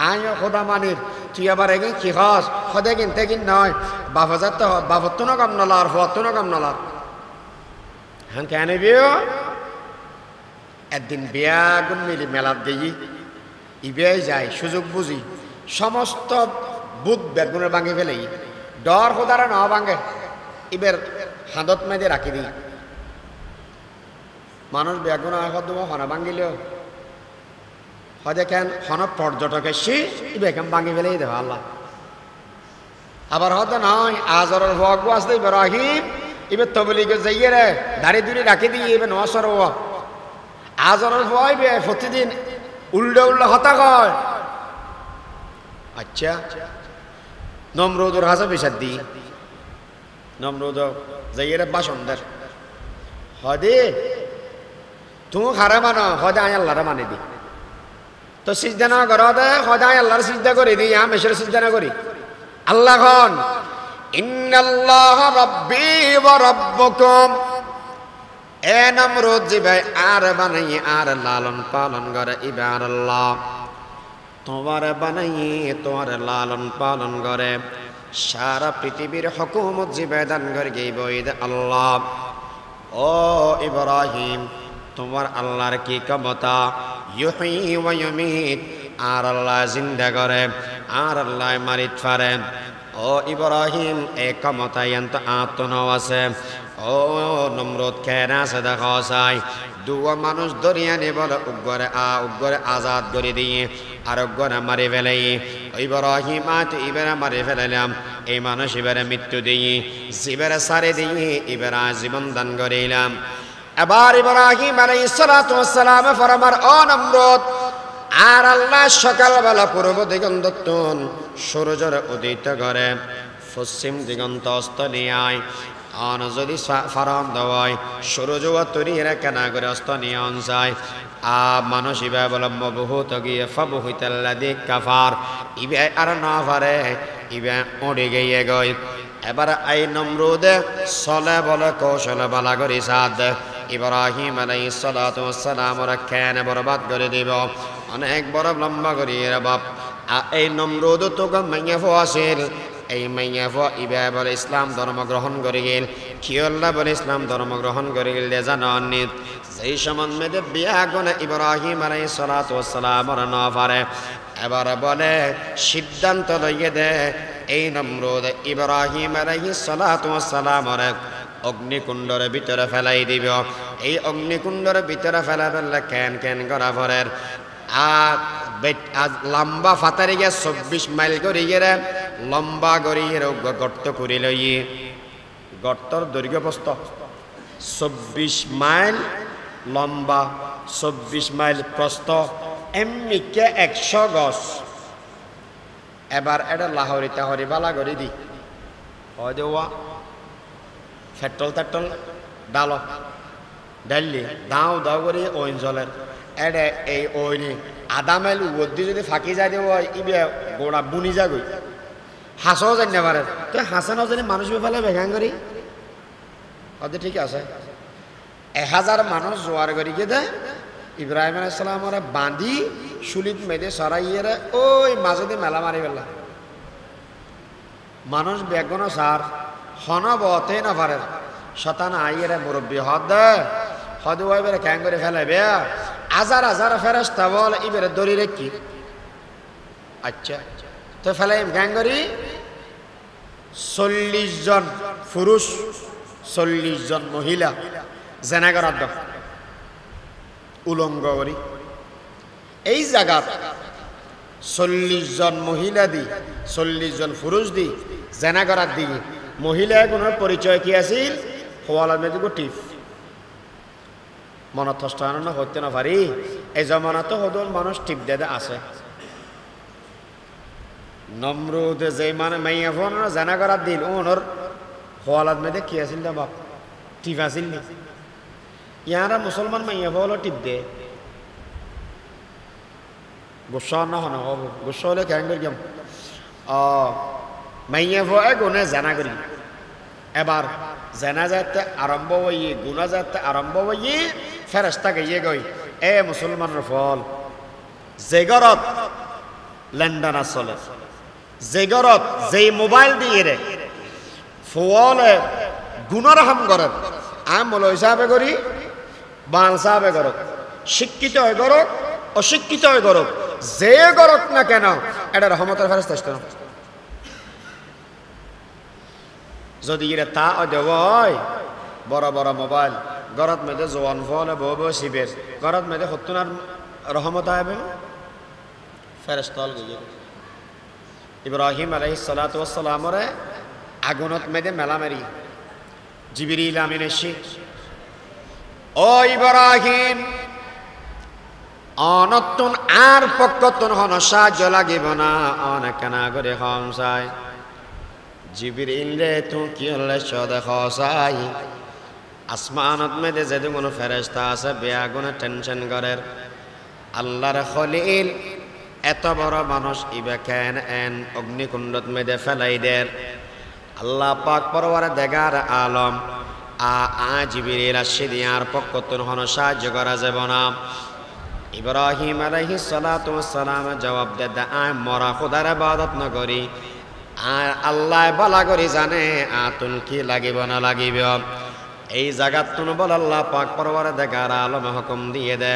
A: আয় খোদা মানির তুই আবার এগিন কি খাস খোদা কিনতে কিন নয় বাবা যাত বাবা তো না কাম নলার ফত তো না কাম নলার হ্যাঁ কেন বিও একদিন বিয়া গুন মিলি মেলাত গেই ইবে যায় সুযোগ বুঝি সমস্ত বুধ বেগুনের ভাঙে ফেলে ডর খোদারা না ভাঙে ইবের হাতত মেয়েদের রাখি দিই মানুষ বেগুন হনা ভাঙিলেও হয় দেখেন হন পর্যটক এসে ইবে কেমন ভাঙি ফেলেই দেবো আল্লাহ আবার হয়তো নয় আজরের ভগ আসতে ইব্রাহিম ইবে তবলিগে যাইয়ে রে দাঁড়িয়ে দূরে রাখি দিয়ে ইবে নসর আজরের ভয় প্রতিদিন উল্টা হতা কয় আচ্ছা নমরুদুর হাসা বিষাদ দি নমরুদ যাইয়ের বাসনদের হদে তুমি খারা মানো হদে আয় আল্লাহরা মানে দি তো সিজদা না করো দে হদে আয় আল্লাহর সিজদা করে দি আমি মেশের সিজদা না করি আল্লাহ খন ইন্নাল্লাহ রাব্বি ওয়া রাব্বুকুম এ নমরুদ জি ভাই আর বানাই আর লালন পালন করে ইবার আল্লাহ তোমার বানাই তোমার লালন পালন করে সারা পৃথিবীর হুকুমত জি বেদান করে গইব আল্লাহ ও ইব্রাহিম তোমার আল্লাহর কি ক্ষমতা ইউহি ওয়া ইউমিত আর আল্লাহ জিন্দা করে আর আল্লাহ মারিত পারে ও ইব্রাহিম এই ক্ষমতা এত আত্মন আছে ও নমরুদ কেন আছে দেখো চাই দুয়া মানুষ দরিয়া নে বলে উগ্গরে আজাদ করে দিয়ে আর উগ্গরে মারি ফেলাই ইব্রাহিম তো ইবেরা মারি ফেলালাম এই মানুষ এবারে মৃত্যু দিয়ে জীবেরা সারে দিয়ে এবারে জীবন দান করিলাম এবার ইব্রাহিম আলাইহিস সালাতু ওয়াস সালাম ফরমার ও নমরুদ আর আল্লাহ সকালবেলা পূর্ব দিগন্ত সূর্যের উদিত করে পশ্চিম দিগন্ত অস্ত নিয়ে আয় আন যদি ফারাম দেওয়ায় সূর্য তরিয়ে কেনা করে অস্ত নিয়ে আন যায় মানুষ ইবে অবলম্ব বহুত গিয়ে ফাবুহিতাল্লাদি কাফার ইবে আর না পারে ইবে উড়ে গিয়ে গই এবার এই নমরুদে চলে বলে কৌশলে বালা করি সাদ ইব্রাহিম আলাইহিস সালাতু ওয়াস সালাম কেন বরবাদ করে দিব অনেক বড় লম্বা করিয়ে বাপ এই নমরুদ তো মাইয়া ফসিল এই মাইয়া ইবে বলে ইসলাম ধর্ম গ্রহণ করে গেল খিয়ল্লা বলে ইসলাম ধর্ম গ্রহণ করে গেল জানানিত সেই সম্বন্ধে বিয়া গনে ইব্রাহিম আলাইহিস সালাতু ওয়াস সালাম না পারে এবার বলে সিদ্ধান্ত লইয়ে দে এই নমরুদ ইব্রাহিম আলাইহিস সালাতু ওয়াস সালাম অগ্নিকুণ্ডের ভিতরে ফেলাই দিব এই অগ্নিকুণ্ডের ভিতরে ফেলা ফেললে কেন কেন করা পরের আর লম্বা ফাতারি গিয়ে 24 মাইল করে গিয়ে লম্বা গড়িয়ে গর্ত করে লই গর্তর দৈর্ঘ্য প্রস্থ 24 মাইল লম্বা 24 মাইল প্রস্থ এমনিকে 100 গজ এবার এটা লাহরি তাহরি বালা করে দি হয় দেওয়া পেট্রোল ডালো ডাইলি দাও দাও করে ওইন জলের এডে এই ওইনি আধা মাইল উদ্দি যদি ফাঁকি যাই দেব ইবে গোড়া বুনি যাগই হাঁসও জানি না পারে তো হাঁসে না জানি মানুষ বেফালে বেগান করি ওদের ঠিক আছে 1000 মানুষ জোয়ার করি গিয়ে দেয় ইব্রাহিম আলাইহিস সালামরে বাঁধি শুলিত মেদে সরাইয়ে ওই মাঝে মেলা মারি ফেললা মানুষ বেগুন সার হন বতে না পারে শতানা আইয়ের মুরব্বী হদু এবারে ক্যাং করে ফেলাবে হাজার ফেরেশতা বল এবারে দড়ি রেখি আচ্ছা তো ফেলাই ক্যাং করি 40 জন পুরুষ 40 জন মহিলা জেনাগর উলঙ্গ করি এই জায়গা 40 জন মহিলা দি 40 জন পুরুষ দি জেনাগরাত দি মহিলা এগুলোর পরিচয় কি আছিল হওয়ালা মেদুগো টিপ মনথস্থান না হইতে না পারি এই জমানা তো হদল মানুষ টিপ দেদে আছে নমরুদ যে মানে মাইয়া ফোন জেনাগরাত দিল ওনর হওয়ালাত মেদে কি আছিল দা বাপ টিপ আছিল নি ইয়ারা মুসলমান মাইয়া ফলো টিপ দে গুসা না হন হবো গুসা হলে কেন করি মাইয়া ফো গুনে জানা করি এবার জানা যাতে আরম্ভ হইয়ে গুনা যাতে আরম্ভ হইয়ে ফেরেশতা গিয়ে গই এ মুসলমানের ফল জেগরত লেনদেন আসলে জেগরত যেই মোবাইল দিয়ে রে ফলে গুনার হাম করে আমল হিসাবে করি বাল হিসাবে করক শিক্ষিত হয়ে করক অশিক্ষিত হয়ে করক যে করক না কেন এটা রহমতের ফেরেশতা আসতে যদি এরা তা দেওয় বড় বড় মোবাইল গরত মেয়েদের জোয়ান ফলে বউ বউ শিবের গরত মেয়েদের হত্যনার রহমত আবে ফেরেশতা গিয়ে ইব্রাহিম আলাইহিস সালাতু ওয়াস সালামরে আগুনত মেদে মেলা মারি জিবরিল আমিন এসে ও ইব্রাহিম অনতুন আর পক্ষতুন হন সাহায্য লাগিব না অনেক কেনা করে হন চাই জিবরিল রে তুই কি হলে সদে খসাই আসমানত মেদে যদি কোনো ফেরেশতা আছে বেয়া গুণে টেনশন করে আল্লাহর খলিল এত বড় মানুষ ইবে কেন এন অগ্নিকুণ্ডত মেদে ফেলাই দের আল্লাহ পাক পরওয়ারে দেগার আলম জিবরিল আসছে দিয়ার পক্ষতুন হন সাহায্য করা যাব না ইব্রাহিম আলাইহিস সালাতু ওয়াস সালাম জবাব দে আয় মরা খোদার ইবাদত না করি আর আল্লাহ বলা করি জানে আতুল কি লাগিব না লাগিব এই জায়গাত তুন বল আল্লাহ পাক পরওয়ারে দেগার আলম হুকুম দিয়ে দে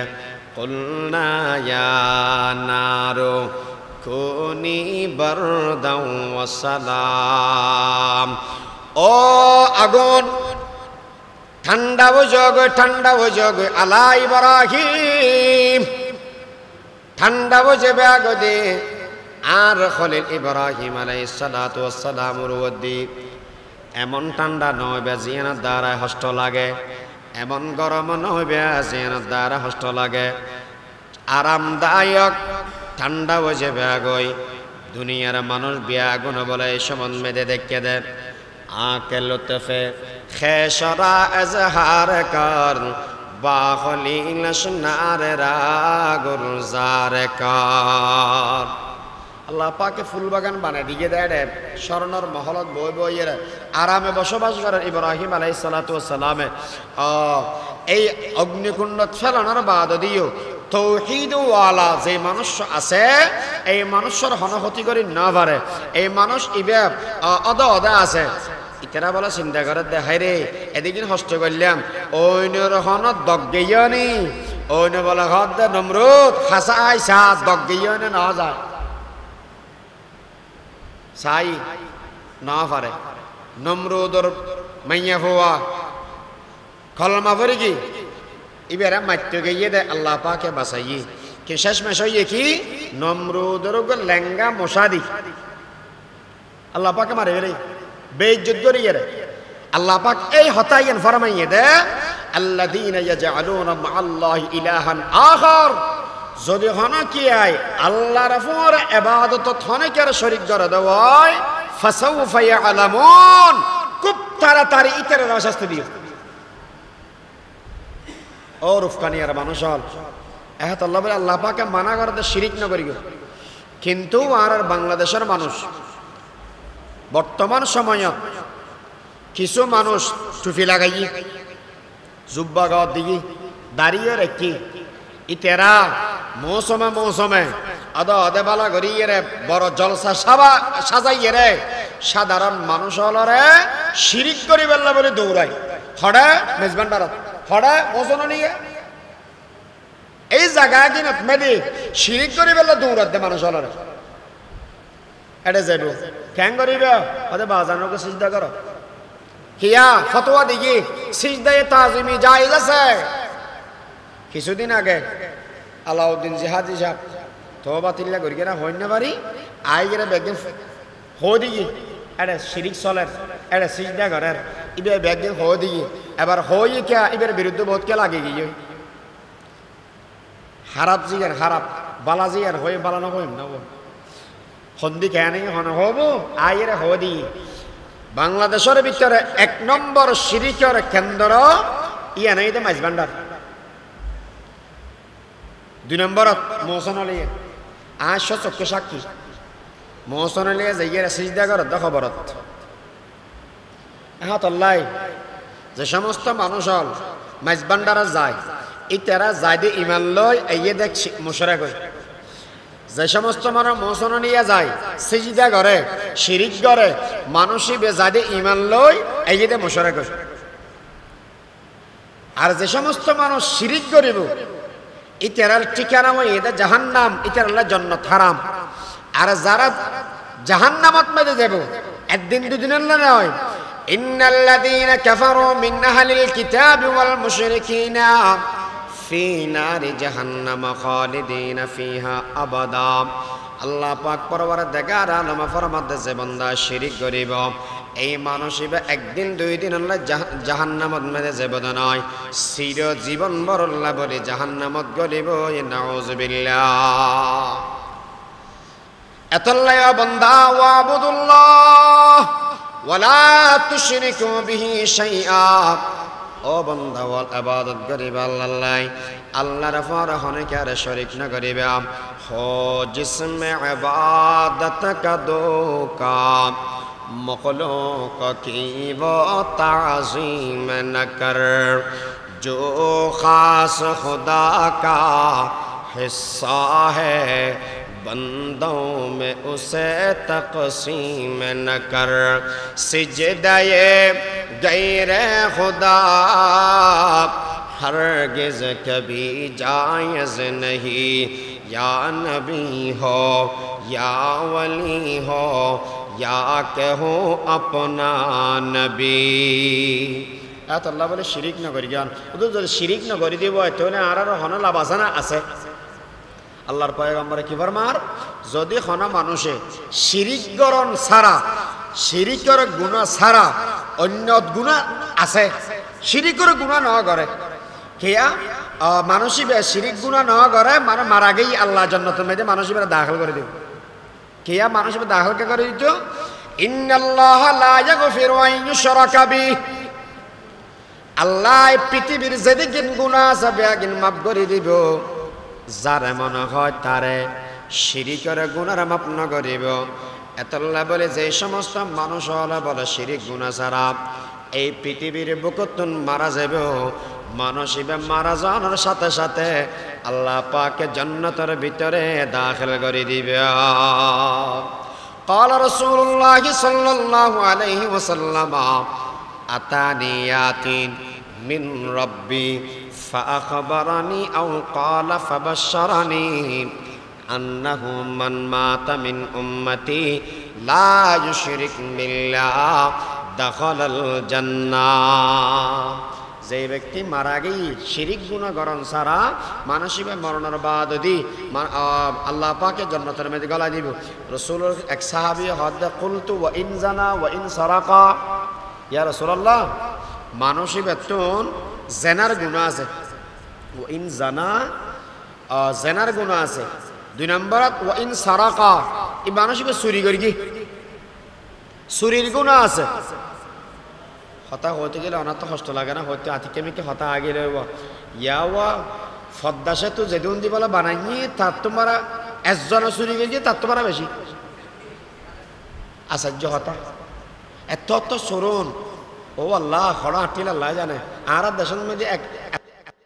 A: কুলনা ইয়া নারু কুনি বারদাও ওয়া সালাম ও আগুন ঠান্ডা বুঝোগ আলা ইব্রাহিম ঠান্ডা বুঝে ব্যাগদে আর খলিল ইব্রাহিম আলাইহিস সালাতু ওয়াস সালামুর ওয়াদি এমন ঠান্ডা নয় জিয়ানার দ্বারা কষ্ট লাগে এমন গরম নয় জিয়ানার দ্বারা কষ্ট লাগে আরামদায়ক ঠান্ডা বুঝে ব্যাগই দুনিয়ার মানুষ বিয়াগুন বলে সম্বন্ধে দেখে দেন আঁকে লুৎফে খেসরা এজহার কর বাখলিল শনার গুলজার কর আল্লাহ পাকে ফুল বাগান বানায় দিয়ে দেয় স্বর্ণর মহলত বই বইয়ের আরামে বসবাস করেন ইব্রাহিম আলাইহিস সালাতু ওয়াস সালামে এই অগ্নিকুণ্ড ফেলানোর বাদ দিও তৌহিদ ওয়ালা যে মানুষ আছে এই মানুষের হনহতি করি না পারে এই মানুষ ইবে অদা আছে ইতারা বলে চিন্তা করে দেখাই রে এদিকে হস্ত করলাম অন্যর হন দগ্গেয়নি অন্য বলে হদ নমরুদ হাসা আইসা দগ্গেয়নি না যায় সাই না পারে নমরুদর মাইয়া হওয়া কলমা পড়ে কি এবারে মারতে গিয়ে দে আল্লাহ পাকে বাঁচাইয়ে কি শেষ মেশ হইয়ে কি নমরুদর লেঙ্গা মশাদি আল্লাহ পাকে মারে রে বেইজ্জত করিয়ে রে আল্লাহ পাক এই হতাইয়েন ফরমাইয়ে দে আল্লাযীনা ইয়াজআলুনা মা'আল্লাহি ইলাহান আখার যদি হন কি আই আল্লাহর উপর ইবাদত থনেকের শরীক করে দেওয়ায় ফাসাউফা ইয়ালামুন খুব তাড়াতাড়ি ইতারে শাস্তি দিও ও রুফকানিয়ার মানুষ হল এত আল্লাহ বলে আল্লাহ পাকে মানা করতে শিরিক না করিও কিন্তু আর বাংলাদেশের মানুষ বর্তমান সময়ত কিছু মানুষ টুপি লাগাই জুব্বা গাওয়ার দিকে দাঁড়িয়ে রেখি ইতেরা মৌসুমে আদে বালা করিয়ে রে বড় জলসা সাজাইয়ে রে সাধারণ মানুষ হলরে শিরিক করি বেল্লা বলে দৌড়াই হড়ে মেজবান ভারত হড়ে মৌসুম নিয়ে এই জায়গায় কিনা মেদি শিরিক করি বেল্লা দৌড়াত দে মানুষ হলরে এটা যাব কেন করিবে ওদের বাজানোকে সিজদা করো কিয়া ফতোয়া দিকে সিজদায়ে তাজিমি জায়েজ আছে কিছুদিন আগে আলাউদ্দিন জিহাদি সাহেব তওবা তিল্লা করি না হইন না পারি আই গেলে বেগদিন হো দিকে এটা শিরিক চলের এটা সিজদা করার ইবে বেগদিন হো দিকে এবার হই কে ইবের বিরুদ্ধে বহুত কে লাগে গিয়ে খারাপ জিগার খারাপ বালা জিগার হই বালা না হইম না হন্দি কেন হন হব আইরে হদি বাংলাদেশের ভিতরে 1 নম্বর শিরিকের কেন্দ্র ইয়া নাই তো মাইজ ভান্ডার 2 নম্বর মৌসুম আলিয়ে আশ চক্ষু সাক্ষী মৌসুম আলিয়ে যাইয়ে সিজদা করে খবরত হ্যাঁ তল্লাই যে সমস্ত মানুষ হল মাইজ ভান্ডারে যায় ইতারা যাই দিয়ে ইমান লয় এই দেখ মুশরিক হয় যে সমস্ত মানুষ মৌসুম নিয়ে যায় সিজদা করে শিরিক করে মানুষই বেজাদে ইমান লয় এই যে মুশরিক হয় আর যে সমস্ত মানুষ শিরিক করিব ইতারার ঠিকানা হয় এটা জাহান্নাম ইতারাল্লাহ জান্নাত হারাম আর যারা জাহান্নামত মেরে যাব একদিন দুদিনের নয় ইন্নাল্লাযীনা কাফারু মিন আহলিল কিতাবি ওয়াল মুশরিকিনা ফি নারি জাহান্নাম খালিদিনা ফিহা আবাদা আল্লাহ পাক পরওয়ারদিগার আলম ফরমাতে যে বান্দা শিরিক করিব এই মানুষইবা একদিন দুই দিন আল্লাহ জাহান্নামত মেরে যাব নয় চির জীবন ভর আল্লাহ বলে জাহান্নামত গলিব নাউযুবিল্লাহ এতল্লাহ বান্দা ওয়াবুদুল্লাহ ওয়ালা তুশরিকু বিহি শাইআ ও বান্দা ওয়াল ইবাদত করিবা আল্লাহ আল্লাহর ফর হনকার শরীক না করিবা हो जिसमें इबादत का दो काम मखलूक की वो ताज़ीम न कर जो ख़ास खुदा का हिस्सा है बंदों में उसे तक़सीम न कर सिजदाए गैर खुदा हरगिज़ कभी जायज़ नहीं या नबी हो या वली हो या कहो अपना नबी আল্লাহ বলে শিরিক নগরী জ্ঞান যদি শিরিক নগরী দিব তাহলে আর হন লাভ আছে না আছে আল্লাহর পয়গম্বরে কি ফরমার যদি কোন মানুষে শিরিক গরণ ছাড়া শিরিকের গুনাহ ছাড়া অন্য গুনাহ আছে শিরিকের গুনাহ না করে কিয়া মানুষই শিরিক গুনাহ না করে মানে মারা গেই আল্লাহ জান্নাতের মধ্যে মানুষই দাখিল করে দিব কিয়া মানুষই দাখিল করে দিত ইন্নাল্লাহা লা ইয়াগফিরু আন ইউশরাকা বিহি আল্লাহ পৃথিবীর যেদিকে গুনাহ আছে বেগিন মাফ করে দিব যারে মনে হয় তারে শিরিকের গুনাহ মাফ না করিব এতল্লা বলে যে সমস্ত মানুষ হলে বলে শিরিক গুনাহ ছাড়া এই পৃথিবীর বুকতুন মারা যাবে মানুষ মারা যাওয়ার সাথে সাথে আল্লাহ পাক জান্নাতের ভিতরে দাখিল করে দিবে قال رسول الله صلى الله عليه وسلم أتاني ياتين من ربي فأخبرني أو قال فبشرني أنه من مات من أمتي لا يشرك بالله دخل الجنة যে ব্যক্তি মারা গেই শিরিক গুনাহ করন ছাড়া মানসিক মরণের বাদ দি আল্লাহ পাকে জান্নাতের মধ্যে গলা দিব রাসূলের এক সাহাবী হদ কুলতু ওয়া ইন জানা ওয়া ইন সারাকা ইয়া রাসূলুল্লাহ মানসিক বেতন জেনার গুনাহ আছে ওয়া ইন জানা জেনার গুনাহ আছে দুই নম্বরত ওয়া ইন সারাকা এই মানসিক চুরি করি কি চুরির গুনাহ আছে হতা হতে গেলে অনাথ কষ্ট লাগে না হতে আতি কেমিকে হতা আগে ইয়াওয়া ফদ্দা সেতু যেদিন দি বলে বানাইনি তার তোমার একজন চুরি গেছে তার তোমার বেশি আশ্চর্য হতা এত তো সরুন ও আল্লাহ খড়া হাঁটিল আল্লাহ জানে আর দেশের মধ্যে এক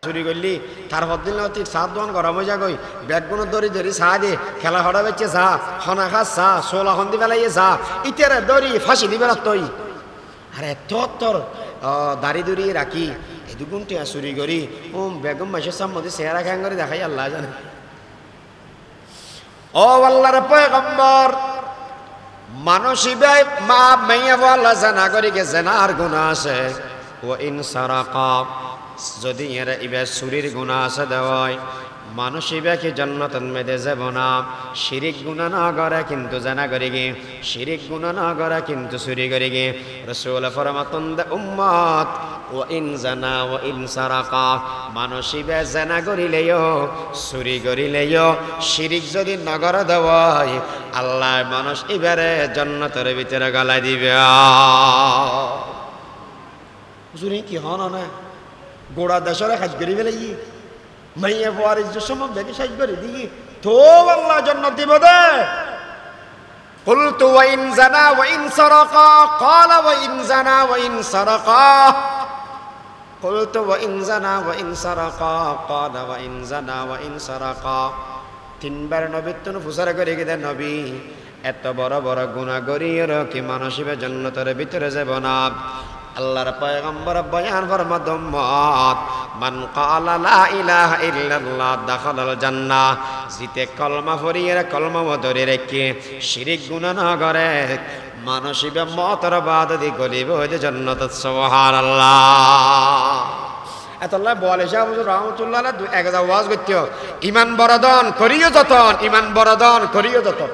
A: চুরি করলি তার হদিন ঠিক সাত দোয়ান গরম হয়ে যাগই ব্যাগগুলো দড়ি ধরি চা দিয়ে খেলা হড়া বেচে চা হনা খা চা সোলা হন্দি বেলাইয়ে চা ইতেরে দড়ি ফাঁসি দিবে তুই আরে তোর দাড়ি দড়ি রাখি এই দুগুণটি চুরি করি বেগম মাসের সামনে চেহারা খান করে দেখাই আল্লাহ জানে ও আল্লাহর পয়গম্বর মানসিবে মা মাইয়া বলা জানা করি গে জানার গুনাহ আছে ও ইন সারাকা যদি এরা ইবে চুরির গুনাহ আছে দেওয়ায় মানুষ ইবাকে জান্নাতের মধ্যে যাব না শিরিক গুনাহ না করে কিন্তু জানা করে গে শিরিক গুনাহ না করে কিন্তু চুরি করে গে রাসূল ফরমাতন দে উম্মত ওয়া ইন জানা ওয়া ইন সারাকা মানুষ ইবে জানা করিলেও চুরি করিলেও শিরিক যদি নগর দেওয়ায় আল্লাহ মানুষ ইবারে জান্নাতের ভিতরে গলায় দিবে চুরি কি হন না গোড়া দেশরে কাজ করি ফেলাই মাইয়া বুয়ারির যে সময় দেখি সাজ করে দিই তো আল্লাহ জান্নাত দিব দে قلت وإن زنا وإن سرقا قال وإن زنا وإن سرقا قلت وإن زنا وإن سرقا قال وإن زنا وإن سرقا তিনবার নবীত্বন ফুসার করে গেলেন নবী এত বড় বড় গুনাহ করিও কি মানুষের জান্নাতের ভিতরে যাব না আল্লাহর পয়গম্বর বয়ান ফরমাত উম্মত মান ক্বালা লা ইলাহা ইল্লাল্লাহ দাখালাল জান্নাহ জিতে কলমা পড়িয়ে কলমা ধরে রেখে শিরিক গুনাহ না করে মানসিবে মতর বাদ দি গলিব যে জান্নাত সুবহানাল্লাহ এতল্লাহ বলে শাহ হুজুর রাহমাতুল্লাহ আলাইহি এক হাজার ওয়াজ করতে ঈমান বরদান করিও যতন ঈমান বরদান করিও যতন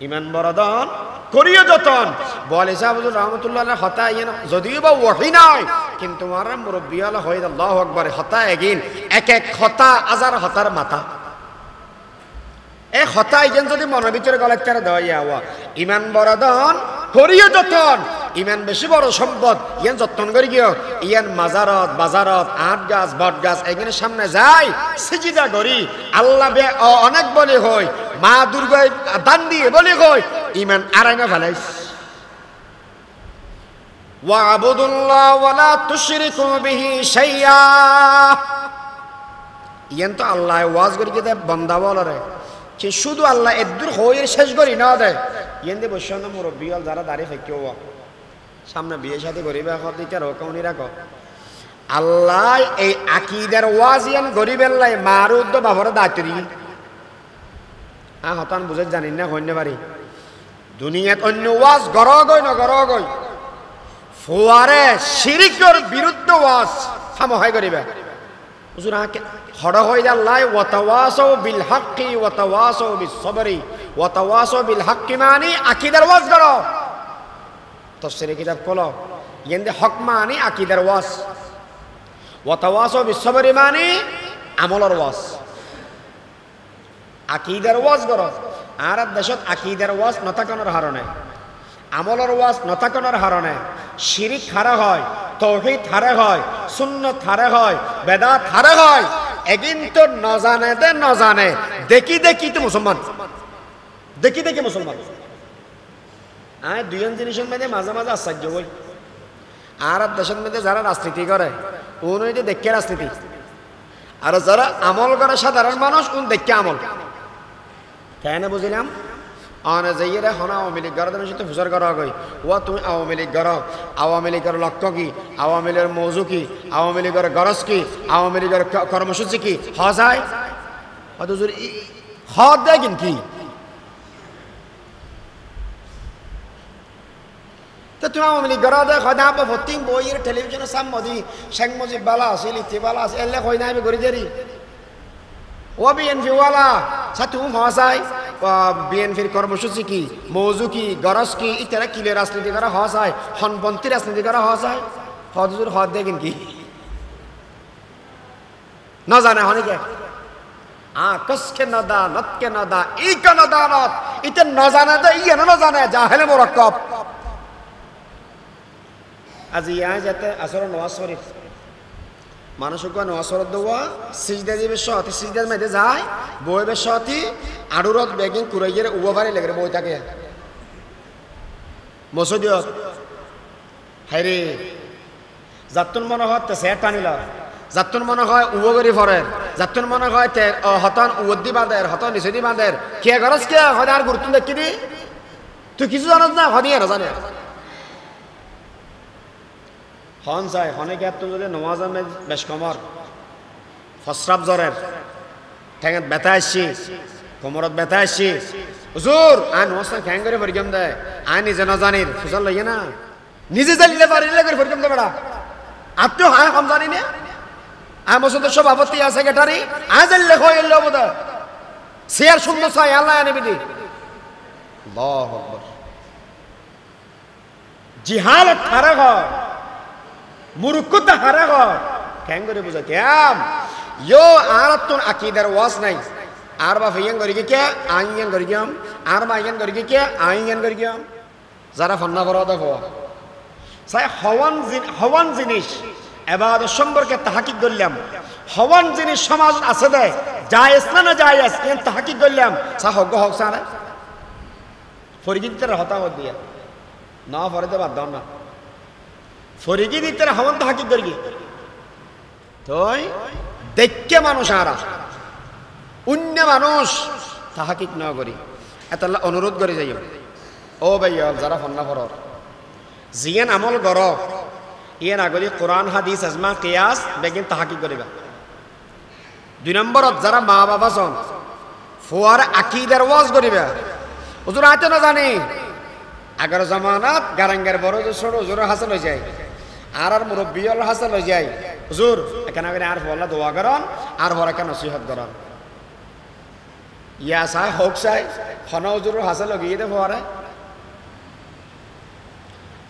A: ঈমান বরদান করিও যতন বলে শাহ হুজুর রাহমাতুল্লাহ আলাইহি হতা ইয়েন যদিও বা ওহী নয় কিন্তু মারা মুরব্বি আলা হয় আল্লাহু আকবার হতা এগিন এক এক হতা হাজার হতার মাথা এ হতা ইয়েন যদি মনের ভিতরে গলায় করে দেওয়া ইয়া ঈমান বরদান করিও যতন ঈমান বেশি বড় সম্পদ ইয়ান যতন করি গিয়ে ইয়ান মাজারত বাজারত আট গাছ বট গাছ এখানে সামনে যাই সিজদা করি আল্লাহ বে অনেক বলে হয় মা দুর্গায় দান দিয়ে বলে হয় ঈমান আরাইনা ফেলাইস ওয়াবুদুল্লাহ ওয়ালা তুশরিকু বিহি শাইআ ইয়ান তো আল্লাহ ওয়াজ করি যে বান্দা বলরে যে শুধু আল্লাহ এদুর হয়ে শেষ করি না দেয় ইয়ান দে বসন্ত মুরব্বি যারা দাঁড়িয়ে ফেকেও সামনে বিয়ে সাথে গরিবের হতে রকমনি রাখো আল্লাহ এই আকীদার ওয়াজিয়ান গরিবের লাই মারুদ্দ বাবার দায়িত্ব দিই হতান বুঝে জানি না হইতে পারি দুনিয়াত অন্য ওয়াজ গরগই না গরগই ফুয়ারে শিরিকের বিরুদ্ধে ওয়াজ সামহাই করিবে হুজুর আকে হড় হই আল্লাহ ওয়া তাওয়াসাউ বিল হাক্কি ওয়া তাওয়াসাউ বিস সবরি ওয়া তাওয়াসাউ বিল হাক্কি মানে আকীদার ওয়াজ করো তাফসীরে কিতাব খোলো ইয়েন্দে হক মানে আকীদার ওয়াজ ওয়া তাওয়াসাউ বিস সবরি মানে আমলের ওয়াজ আকীদার ওয়াজ করো আর দেশত আকীদার ওয়াজ নতাকনের হারণে আমলের ওয়াজ নতাকনের হারণে শিরিক হারে হয় তৌহিদ হারে হয় সুন্নত হারে হয় বেদাত হারে হয় এগিন তো নজানে দেখি দেখি তো মুসলমান দেখি দেখি মুসলমান দুইজন জিনিসের মধ্যে মাঝে মাঝে আশ্চর্য হই আর দেশের মধ্যে যারা রাজনীতি করে উনি দেখে রাজনীতি আর যারা আমল করে সাধারণ মানুষ উন দেখে আমল কেন বুঝলাম আনে যাইরে হনা আওয়ামী লীগ গড়ার সাথে ফুসার করা গই ও তুমি আওয়ামী লীগ গড় আওয়ামী লীগের লক্ষ্য কি আওয়ামী লীগের মৌজু কি আওয়ামী লীগের গরজ কি আওয়ামী লীগের কর্মসূচি কি হজায় হুজুর হদ দেখেন কি তো তুমি আওয়ামী লীগ গড়া দেখ হদা ভর্তি বইয়ের টেলিভিশনে সাম মদি শেখ মুজিব বালা আছিল ইতি বালা আছে এলে কই না আমি গড়ি দেরি ও বিএনপি ওয়ালা সাথে হজায় বিএনপির কর্মসূচি কি মৌজু কি গরজ কি ইত্যাদি কিলে রাজনীতি করা হওয়া যায় হনপন্থী রাজনীতি করা হওয়া যায় হজুর হদ দেখেন কি না জানে হনিকে কসকে নদা নতকে নদা ইকে নদা নত ইতে ন জানে দে ইয়ে ন জানে জাহেলে মুরাক্কাব আজ ইয়া যেতে আসর নওয়াজ শরীফ মানুষকে নওয়াজ শরীফ দেওয়া সিজদা দিবে সতি সিজদার মধ্যে যায় বইবে সতি আড়ুরত বেগিং কুরাইয়ের উবাবারে লেগে বই থাকে মসজিদত হাইরে যাতুন মনে হয় তে সেট টানিল যাতুন মনে হয় উবগরি ফরের যাতুন মনে হয় তে হতন উদ্দি বাঁধের হতন নিষেধি বাঁধের কে গরজ কে হয় আর গুরুত্ব দেখি দি তুই কিছু জানাস না হদি আর জানে হন যায় হনে কে তো যদি নমাজ বেশ কমর ফসরাব জরের ঠেঙত ব্যথা আসছি কোমরত ব্যথা আসছি হুজুর আই নমস্কার খ্যাং করে পরিগম দেয় আই নিজে না জানির ফুসল লাগে না নিজে জানিলে পারিলে করে পরিগম দে বেড়া আপনিও হায় কম জানি না আই মসজিদের সভাপতি আছে সেক্রেটারি আই জানলে হয় এলে বোধ সে আর সুন্দর চাই আল্লাহ আনে বিধি আল্লাহু আকবার জিহালত হারে হয় মুরুকুতা হারে হয় খ্যাং করে বুঝা কেম ইয়ো আর তোর আকীদার ওয়াজ নাই আর বা ফিয়ান করি কে আইয়ান করি গিয়াম আর বা আইয়ান করি কে আইয়ান করি গিয়াম যারা ফন্না বড় দেখো সাই হওয়ান জিনিস এবাদত সম্পর্কে তাহাকিক করলাম হওয়ান জিনিস সমাজ আছে দে জায়েজ না জায়েজ কেন তাহাকিক করলাম সা হগ হক সারা ফরিগিতের হতা হদ দিয়া না ফরিদে বাদ দাও না ফরিগিতের হওয়ান তাহাকিক করি তোই দেখকে মানুষ আরা অন্য মানুষ তাহাকিক না করি এত অনুরোধ করে যাই ও ভাই যারা ফন্না ফর জিয়ান আমল গর ইয়ে নাগরি কোরআন হাদিস আজমা কিয়াস বেগিন তাহাকিক করিবা 2 নম্বরত যারা মা বাবা সন ফুয়ার আকীদার ওয়াজ করিবা হুজুর আতে না জানি আগের জামানাত গারাঙ্গার বড় ছোট হুজুর হাসিল হয়ে যায় আর মুরব্বী হল হাসিল হয়ে যায় হুজুর এখানে আর ফলা দোয়া করন আর ভরা কেন নসিহত করন ইয়া চাই হোক চাই খন হুজুর হাসিল লগিয়ে দে ফোয়ারে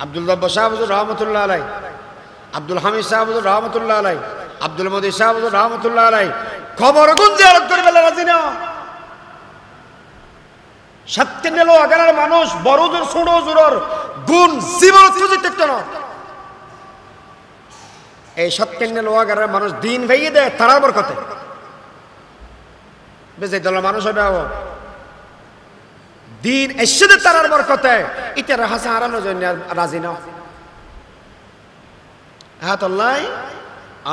A: আব্দুল রব্ব শাহ হুজুর রহমতুল্লাহ আলাই আব্দুল হামিদ শাহ হুজুর রহমতুল্লাহ আলাই আব্দুল মদির শাহ হুজুর রহমতুল্লাহ আলাই খবর গুণ জিয়ারত করে বেলা রাজি না সত্য নেলো আগার মানুষ বড় হুজুর ছোট হুজুরের গুণ জীবন খুঁজে দেখতে না এই সত্যেন লোয়াগারের মানুষ দিন ভেঙে দেয় তারার বরকতে বেজে দলের মানুষ হবে দিন এসে দে তারার বরকতে ইতে রাহাসে হারানো জন্য রাজি না হ্যাঁ তোল্লাই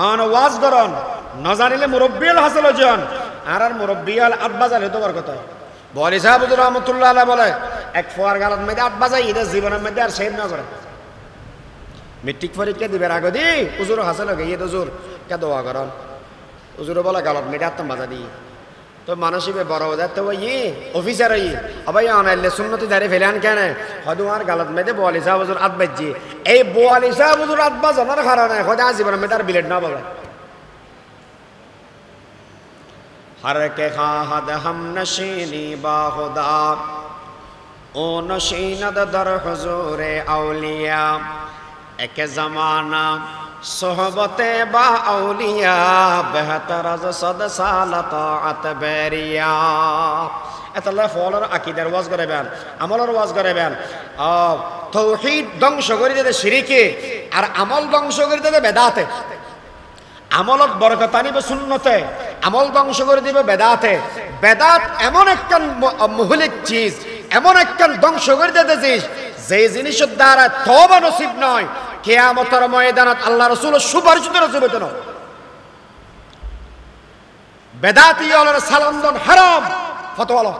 A: আন ওয়াজ করন না জানিলে মুরব্বিয়াল হাসিল হজন আর মুরব্বিয়াল 8 বাজালে তো বরকতে বলি সাহেব হুজুর রহমাতুল্লাহ আলাইহি বলে এক ফোয়ার গালত মধ্যে 8 বাজাই এদের জীবনের মধ্যে আর সেভ না করে মেট্রিক পরীক্ষা দিবার আগে দি হুজুর হাসিল হয়ে গিয়ে হুজুর কে দোয়া করন হুজুর বলে গালত মেডে আত্ম বাজা দি তো মানসিবে বড় যাতে ওই অফিসার অবাই আনাইলে সুন্নতি দাঁড়িয়ে ফেলেন কেন হদুয়ার গালত মেয়েদে বোয়ালি সাহেব হুজুর আত বাজছি এই বোয়ালি সাহেব হুজুর আত বাজানোর কারণে হদা জীবন মেয়েদার বিলেট না বাবা हर के खाहद हम नशीनी बाहुदा ओ नशीनद दर हुजूर औलिया एक जमाना सोहबते बा औलिया बेहतर अज सद साल ताअत बेरिया এতলা ফলর আকীদার ওয়াজ করাবেন আমলের ওয়াজ করাবেন তাওহীদ ধ্বংস করে দিতে শিরকে আর আমল ধ্বংস করে দিতে বেদাতে আমলত বরকত আনিবে সুন্নতে আমল ধ্বংস করে দিবে বেদাতে বেদাত এমন একটা মুহলিক চিজ এমন একটা ধ্বংস করে দিতে চিজ যে জিনিসের দ্বারা তওবা নসিব নয় কিয়ামতের ময়দানত আল্লাহ রাসূলের সুপারিশিত নসিব হতো না বেদাতি হলো সালাম দান হারাম ফতোয়া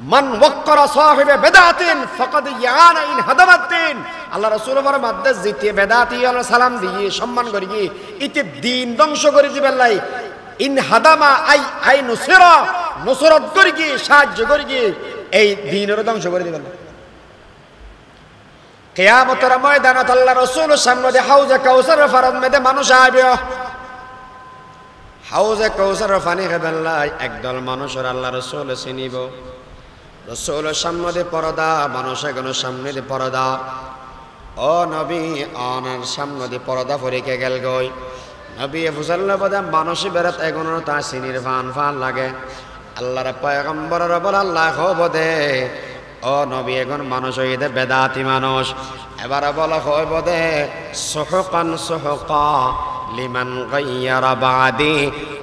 A: মান ওয়াক্কারা সাহিবে বেদাতিন ফাকাদ ইয়ানা ইন হাদামাতিন আল্লাহ রাসূল ফরমাতে জিতে বেদাতি হলো সালাম দিয়ে সম্মান করি ইতে দ্বীন ধ্বংস করে দিবেন লাই ইন হাদামা আই নুসরা নুসরত করি সাহায্য করি এই দ্বীনের ধ্বংস করে দিবেন কিয়ামতের ময়দানে আল্লাহ রাসূলের সামনে হাউজে কাউসার ফারাদ মেদে মানুষ আইবে হাউজে কাউসার পানি খাবেন লাই একদল মানুষের আল্লাহ রাসূল চিনিব রাসূলের সামনে পর্দা মানুষের সামনে দিয়ে পর্দা ও নবী আনার সামনে দিয়ে পর্দা পরিকে গেল গই নবী ফুসাল্লাহ বদা মানুষ বেরাত এগোনো তা সিনির ফান লাগে আল্লাহর পয়গম্বরের বল আল্লাহ বদে ও নবী এখন মানুষ হইতে বেদাতি মানুষ এবার বলা হয় বদে সুহকান সুহকা লিমান গায়্যারা বাদি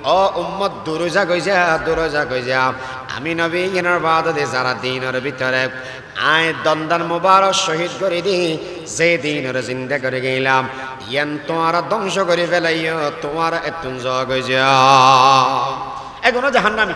A: ও উম্মত দুরুজা গইজা আমি নবী এর বাদে যারা দিনের ভিতরে আয় দন্দান মুবারক শহীদ করে দি যে দিনের জিন্দা করে গেলাম ইয়ান তোমারা ধ্বংস করে ফেলাইও তোমারা এতুন গইজা এগুলো জাহান্নামী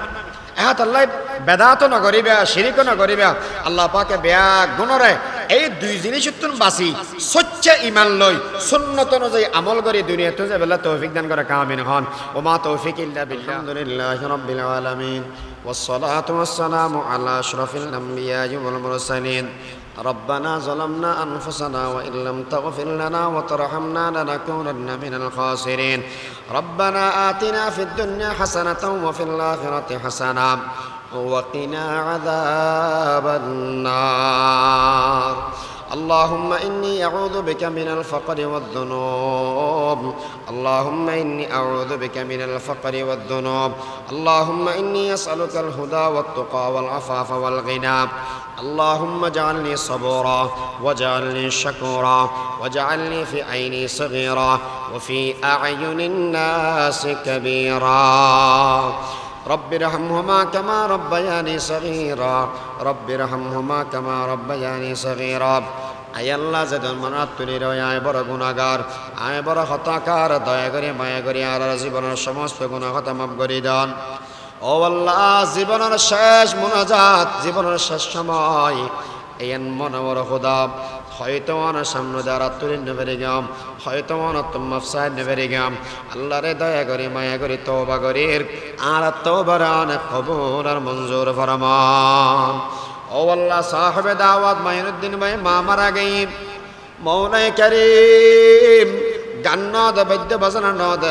A: এহাত আল্লাহ বেদাত নগরিবা শিরিক নগরিবা আল্লাহ পাকে বেয়া গুণরে এই দুই জিনিস তুন বাসি সচ্চ ঈমান লই সুন্নত অনুযায়ী আমল করি দুনিয়াতে যে বেলা তৌফিক দান করে কামিন হন ওমা তৌফিক ইল্লা বিল্লাহ আলহামদুলিল্লাহি রাব্বিল আলামিন ওয়াসসালাতু ওয়াসসালামু আলা আশরাফিল আমবিয়া ওয়াল মুরসালিন ربنا ظلمنا أنفسنا وإن لم تغفر لنا وترحمنا لنكونن من الخاسرين ربنا آتنا في الدنيا حسنة وفي الآخرة حسنة وقنا عذاب النار اللهم إني أعوذ بك من الفقر والذنوب اللهم إني أعوذ بك من الفقر والذنوب اللهم إني أسألك الهدى والتقى والعفاف والغنى اللهم اجعلني صبورا واجعلني شكورا واجعلني في عيني صغيرا وفي أعين الناس كبيرا رب ارحمهما كما ربياني صغيرا رب ارحمهما كما ربياني صغيرا আয় আল্লাহ যেদিন মনাত তুলি রয় আয় বড় গুনাহগার আয় বড় হতাকার দয়া করে মায়া করে আর জীবনের সমস্ত গুনাহ খতা মাফ করে দেন ও আল্লাহ জীবনের শেষ মুনাজাত জীবনের শেষ সময় এন মনোবর খোদা হয়তো আমার সামনে দ্বারা তুলে নেবে গাম হয়তো আমার তোমার সাইড নেবে গাম আল্লাহ রে দয়া করে মায়া করে তওবা করে আর তওবার অনেক কবুল আর মঞ্জুর ফরমান ও আল্লাহ সাহেবে দাওয়াত মাইনুদ্দিন ভাই মা মারা গই মৌলাই করিম গান্নাদ বৈদ্য বাজনা নদ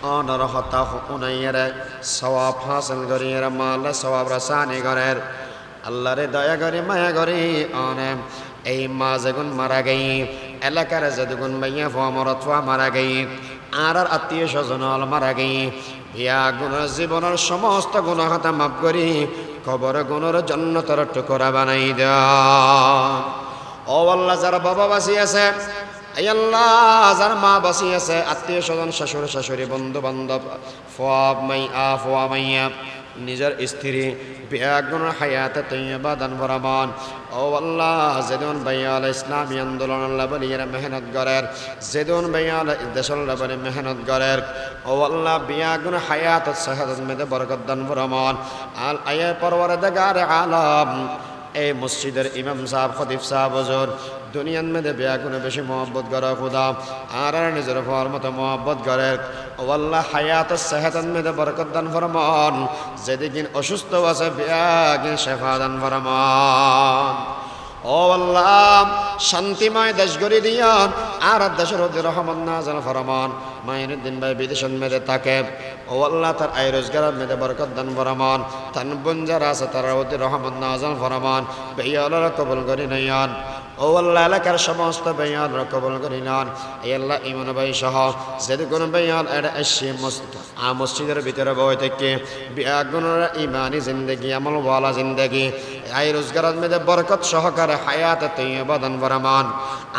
A: অনর হতা হুনাইয়ের সওয়াব হাসিল করিয়ের মাল সওয়াব রাসানি করের আল্লাহ রে দয়া করে মায়া করে অনে এই মা যেগুন মারা গই এলাকার যেগুন মাইয়া ফমরত মারা গই আর আত্মীয় স্বজন মারা গই বিয়া গুণের জীবনের সমস্ত গুনাহ খাতা মাফ করি কবর গুণের জান্নাতের টুকরা বানাই দাও ও আল্লাহ যারা বাবা বাঁচি আছে এই আল্লাহ যার মা বাঁচি আছে আত্মীয় স্বজন শাশুড়ি শাশুড়ি বন্ধু বান্ধব ফোয়া মাইয়া নিজের স্ত্রী বিয়াগুনের হায়াতে তৈয়বা দান ফরমান ও আল্লাহ যেদিন বাইয়াল ইসলামী আন্দোলন আল্লাহ বলি এরা মেহনত করের যেদিন বাইয়াল দেশ আল্লাহ বলি মেহনত করের ও আল্লাহ বিয়াগুন হায়াত শাহাদাত মেদে বরকত দান ফরমান আল আয়ে পরওয়ারদিগার আলম এই মসজিদের ইমাম সাহেব খতিব সাহেব হুজুর দুনিয়ার মেদে বিয়াগুনে বেশি মহব্বত করা খুদা আর নিজের হওয়ার মতো মহব্বত করে ও আল্লাহ হায়াত সেহাতের মধ্যে বরকত দান ফরমান যেদিন অসুস্থ আছে বিয়াগিন শেফা দান ফরমান ও আল্লাহ শান্তিময় দেশ গড়ি দিয়ান আর দেশের মধ্যে রহমত নাযিল ফরমান মাইনুদ্দিন ভাই বিদেশের মধ্যে থাকে ও আল্লাহ তার আয় রোজগারের মধ্যে বরকত দান ফরমান তান বঞ্জারা আছে তার মধ্যে রহমত নাযিল ফরমান বেয়ালার কবুল করি নয়ান ও আল্লাহ এলাকার সমস্ত বেয়াল কবুল করি নেন এই আল্লাহ ইমান ভাই সহ যেহেতু কোনো বেয়াল এটা এসে মসজিদের ভিতরে বই থেকে বিয়াগুণের ইমানি জিন্দগি আমল ওয়ালা জিন্দগি আয় রোজগারের মধ্যে বরকত সহকারে হায়াত তৈয়বা দান ফরমান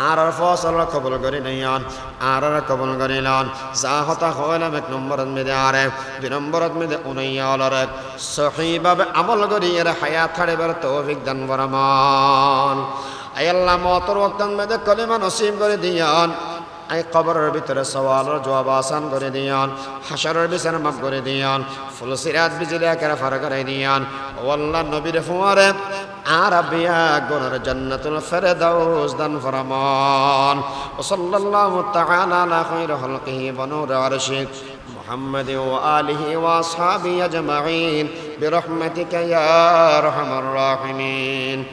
A: আর ফসল কবুল করি নয়ান আর কবুল করি নেন যা হতা হইলাম এক নম্বরের মধ্যে আরে দুই নম্বরের মধ্যে উনাইয়ালের সহিভাবে আমল করি এর হায়াত ছাড়িবার তৌফিক দান ফরমান আয় আল্লাহ মতর ওয়াক্তের মধ্যে কলিমা নসিব করে দিয়ান আয় কবরের ভিতরে সওয়ালের জবাব আসান করে দিয়ান হাসরের বিছানা মাফ করে দিয়ান ফুলসিরাত বিজলি আকারে ফার করে দিয়ান ও আল্লাহ নবীর ফুয়ারে আর বিয়া গুনার জান্নাতুল ফিরদাউস দান ফরমান ও সাল্লাল্লাহু তাআলা আলা খায়রি খালকিহি ওয়া নূর আরশি محمد وآله وأصحابه أجمعين برحمتك يا أرحم الراحمين